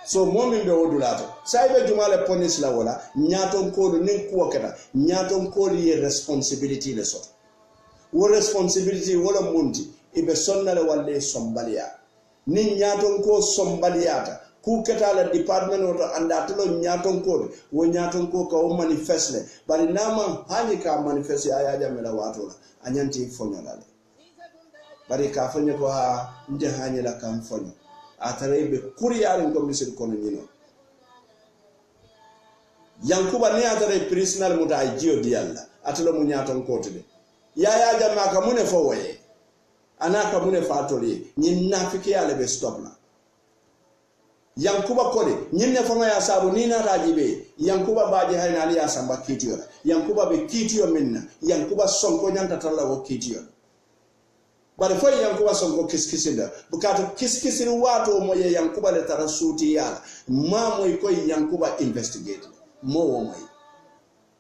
So momin be wodulato saybe jumale police la wala nyaton ko nin ko kata nyaton ko ye responsibility le so wo responsibility wala munti ibe sonnale walle sombalia nin nyaton ko sombaliata ku ketala department oto anda tolo nyaton ko wo nyaton ko ka o manifeste bari nama hani ka manifeste aya jamela watola anyanti fonyo dale bari ka fonyo ko ha nde hani la kam fonyo atare be kuriyar ko misir kono nyino yankuba ne atare personal muta ajio di alla atolo mu nyaton ko tede yaya jama ka mune fo waye anaka mune fatoli nyin nafiki yale be stop la yankuba kole nyinne fonga ya sabu nina rajibe yankuba baje hayna ali ya samba kitiyo yankuba be kitiyo minna yankuba sonko nyanta talla wo kitiyo bari fo yankuba sonko kiskisinda bukatu kiskisiri wato moye yankuba le tarasuti yala mamo iko yankuba investigate mo wo moy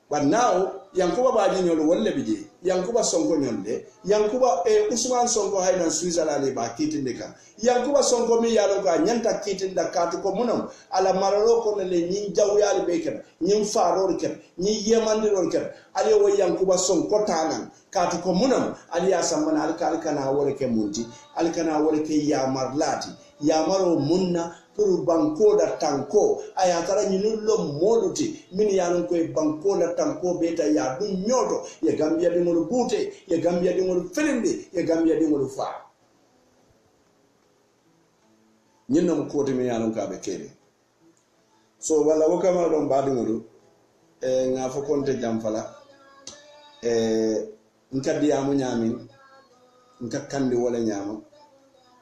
but now yankuba baje nyolo wolle bije yankuba sonko nyonde yankuba Usman sonko hayna Switzerland ba kitindika yankuba sonko mi yalo ka nyanta kitinda katu ko munam ala maralo ko le nyin jawyal be ken nyin faror ken nyin yemandirol ken ali wo yankuba sonko tanan katu ko munam ali asamana alkana wore ke munti alkana wore ke yamarlati yamaro munna pour banko da tanko aya tara nyinullo moduti min yanon koy banko da tanko beta ya dun nyoto ye gambia de ngol bute ye gambia de ngol felinde ye gambia de ngol fa nyinnom ko de mi yanon ka be kede so wala wakama don badi ngol nga fo konte jamfala nkadi amu nyamin nkakandi wala nyama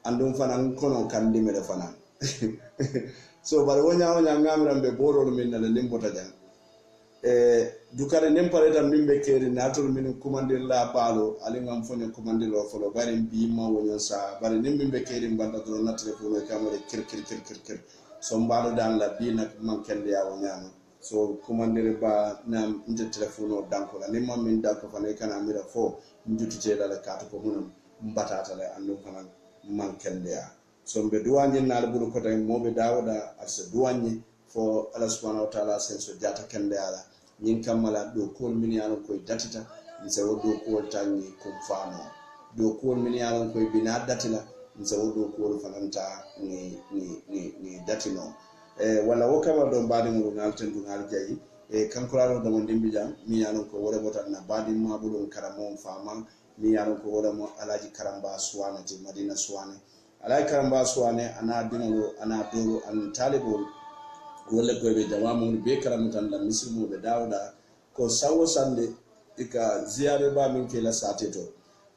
andum fanan kono kandi mele fanan so bari wonya ngamram be borol min na limbota jang dukare nempare tam mimbe keri natul min kumandir la balo ali ngam fonyo kumandir lo folo bari bi ma wonyo sa bari nimbe keri mbanda do na telefono kamere kir so mbalo dan la bi nak man kende ya wonya so kumandir ba na nte telefono danko la nimma min danko fane kana mira fo njutite dala katu ko munum mbatata la andum fanan man kende ya so mbe duwanye naal bulu ko tay mobe dawda asa duwanye fo Allah subhanahu wa ta'ala senso jata kende ala nyin kamala do kol min yalo koy datita nse wodo ko tangi ko fano do kol min yalo koy bina datila nse wodo ko fananta ni datino wala wakama do badi mo ngalten dum hal jayi kankuraro do mon dimbi jam mi yalo ko wala botan na badi ma bulon karamo fama mi yalo ko wala mo alaji karamba suwana ti madina suwane alay karamba suwane ana dinolo ana doro an talibol wala ko be jamamu be karamutan la mislimu be dawda ko sawo sande ika ziyare ba min kela sateto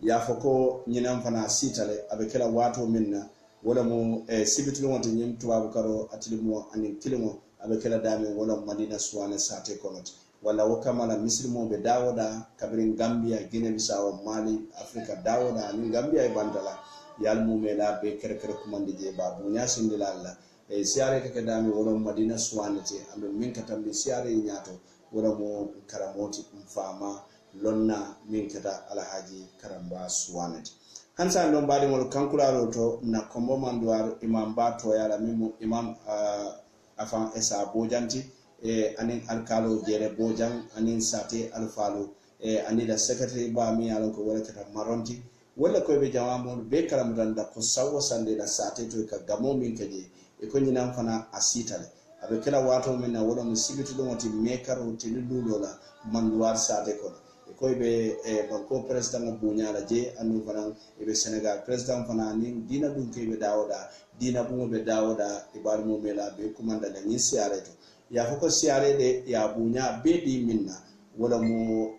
ya fako nyinam fana sitale abe kala wato minna wala mo sibitlu wonto nyim tuwabu karo atilimo anin kilimo abe kala dame wala madina suwane sate konot wala wakamala mislimu be dawda kabirin Gambia Guinea Bissau Mali Afrika dawda anin Gambia e bandala yal mumela be kere kumande je babu nya sindilalla siare ke dami wala madina suwanete ambe min katambe siare nyato wala mo karamoti mfama lonna min kata alhaji karamba suwanete hansa ndo mbadi mo kankularo to na kombo mandwar imam bato yala mimo imam afan esa bojanti anin alkalo jere bojan anin sate alfalo anida secretary ba mi yalon ko wala kata maronti wala ko be jamamu be karam da ko sawo sande da sate to ka gamo min kaje e ko nyina fana asitale abe kala wato men na wala musibitu do moti mekaro tililulola manduar sate ko e ko be banko president bunyala je anu fana e be Senegal president fana ni dina dum ke be dawoda dina bu be dawoda e bar mo mela be kumanda da ni siare to ya foko siare de ya bunya be di minna wala mo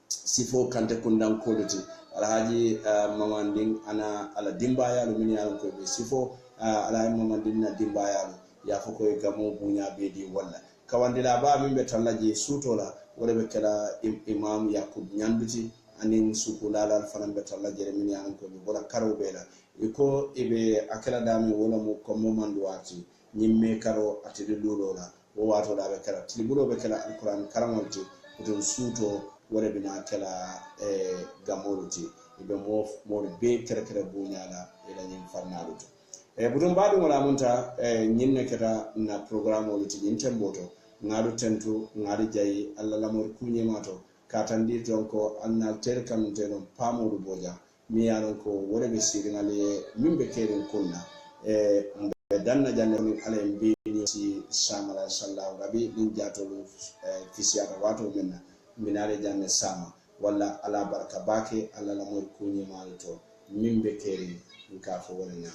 sifo kante kundan koloti alhaji mamanding ana ala dimbaya lu min yalan ko be sifo ala mamanding na dimbaya ya foko e gamo bunya be di walla kawandila ba min be tallaji sutola wala be kala imam yakub nyanduti anin sukulala al fanan be tallaji min yalan ko be wala karo be la iko ibe akala dami wala mo ko momandu wati nyimme karo atede lulola wo wato da be kala tilibulo be kala alquran karamolti to suto wala bina kala gamoluti ibe mo be kere bunyala ila nyim farnaluto budum badu wala munta nyinne keta na programme oluti nyintemboto ngadu tentu ngadu jayi alla lamor kunye mato katandi tonko anna terkam tenon pamodu boja mi yanon ko wala be sirinale mimbe keren kunna danna janne min ala mbini si samala sallallahu rabi din jatolu fisiyata wato minna minare janne sama walla ala baraka bake ala la moy kunyi malto mimbe keri nka fo wala nya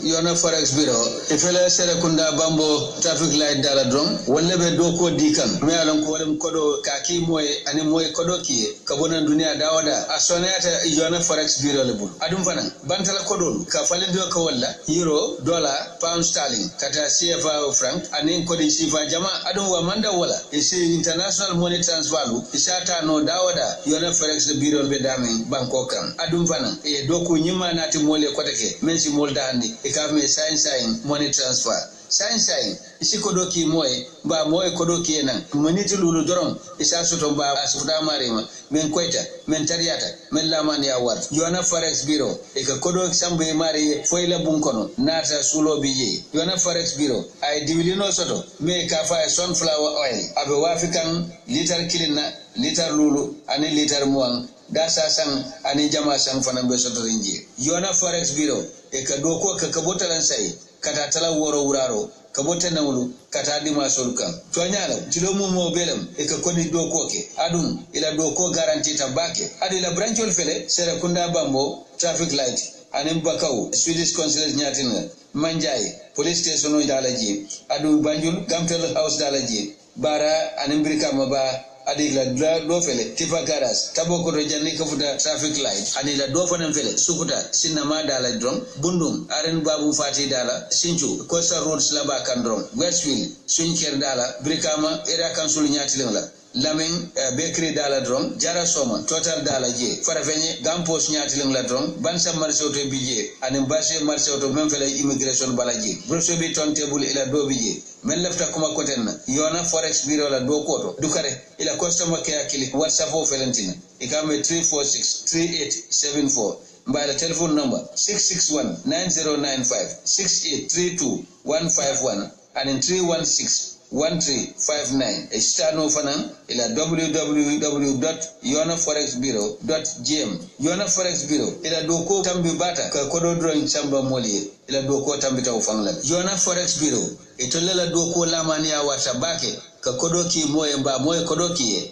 Yona Forex Bureau ifele Serekunda Bambo traffic light dala drum wala be do ko dikan me alon ko walem kodo kaki moy ani moy kodo ki kabona dunia dawada asonata Yona Forex Bureau le bul adum fanan bantala kodo ka falendo ko wala euro dollar pound sterling kata CFA franc ani kodi sifa jama adum wa manda wala isi international money transfer lu isata no dawada Yona Forex Bureau be damin banko kan adum fanan e do ko nyima nati mole kotake mensi molda andi e ka me sign money transfer sign isi kodoki moy ba moy kodoki nan maniti lulu doron isa soto ba asuda marima men koita men tariata men lamani ya war Yona Forex Bureau e ka kodoki sambe mari foila bunkono nata sulo biye Yona Forex Bureau ay diwlino soto me ka fa sunflower oil abe wafikan liter kilina liter lulu ani liter muang dasa sang ani jama sang fana be soto rinji Yona Forex Bureau e ka doko ka kabotalan sai kata tala woro wuraro kabota nawlu kata di masol kan to nyala tilo mo belam e ka koni doko ke adum ila doko garanti tabake adi la branchol fele Serekunda Bambo traffic light anim bakaw Swedish consulate nyatina manjay police station o dalaji adu Banjul Gamtel house dalaji bara anim brikama ba adi la do fele tipa garas taboko do janni ko futa traffic light ani la do fanan fele sukuta sinama dala drum bundum aren babu fati dala sinchu coastal roads la ba kan drum westfield sunker dala brikama area council nyatilen la Laming bakery dala drum jara soma total dala je farafenye gampos nyatilen la drum bansa marché auto bije anim basé marché auto même fele immigration bala je broso bi ton table ila do bije men lefta kuma kotenna Yona Forex Bureau la do koto dukare ila customer care kili whatsapp o felentina ikame 3463874 mbala telephone number 6619095 6832151 and in 3161359 estano fanan ila www.yonaforexbureau.gm Yona Forex Bureau ila doko tambi bata ka kodo drawing chamba moli ila doko tambi taw fangla Yona Forex Bureau itolela doko lamani ya watabake ka kodo ki moye mba moye kodo ki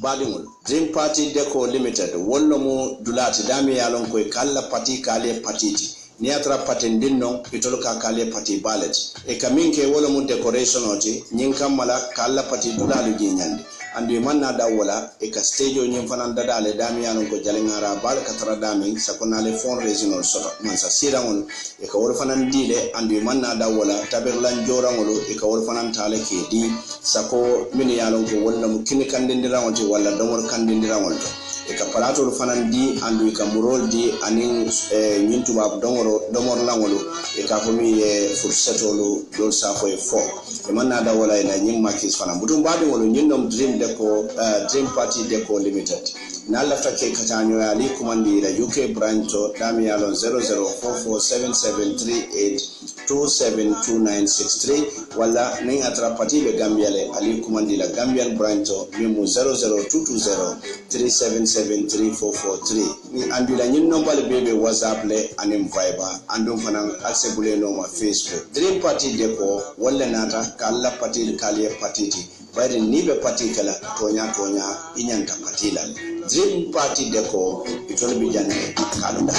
Badingul Dream Party Deco Limited wollo mo dulati dami yalon koy kala party kale patiti ni atra patendin non pitol ka kale party ballet e kaminke wollo mo decoration oti nyin kamala kala party dulalu jinyande andi manna da wala e ka stage o nyim fanan dadale dami yalon ko jalengara bal katara dami sakonale fond regional soto man sa sirangon e ka wor fanan dile andi manna da wala taberlan jorangolo e ka wor fanan tale ke di sako min yalon ko walla mo kini kandindirawon ti walla domor kandindirawon to e ka palato fanan di andu ka murol di anin nyintu bab domor langolo e ka fomi fursetolo dol safo e fo e manna da wala ina nyim makis fanan butum badi wolo nyindom Dream Party Deco Limited na lafta ke katanyo ya ali kumandi la UK branch to dami yalon 00447738272963 wala ning atra party be Gambia le ali kumandi la Gambian branch to mimu 00220377343 ni andula nyin nomba le bebe WhatsApp le anim Viber andum fanan accessible no ma Facebook Dream Party Deco wala nata kala party kale patiti bari nibe party kala tonya inyanta patila Dream Party Deco itolo bijane kaluda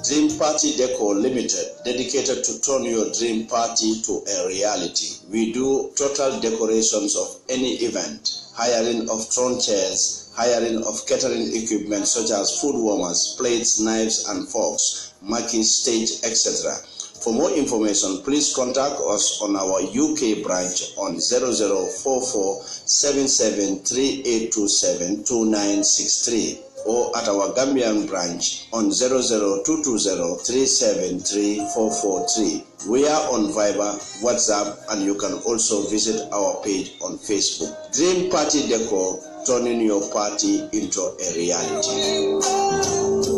Dream Party Deco Limited, dedicated to turn your dream party to a reality. We do total decorations of any event, hiring of throne chairs, hiring of catering equipment such as food warmers, plates, knives and forks, marquee, stage, etc. For more information, please contact us on our UK branch on 00447738272963 or at our Gambian branch on 00220373443. We are on Viber, WhatsApp, and you can also visit our page on Facebook. Dream Party Deco, turning your party into a reality.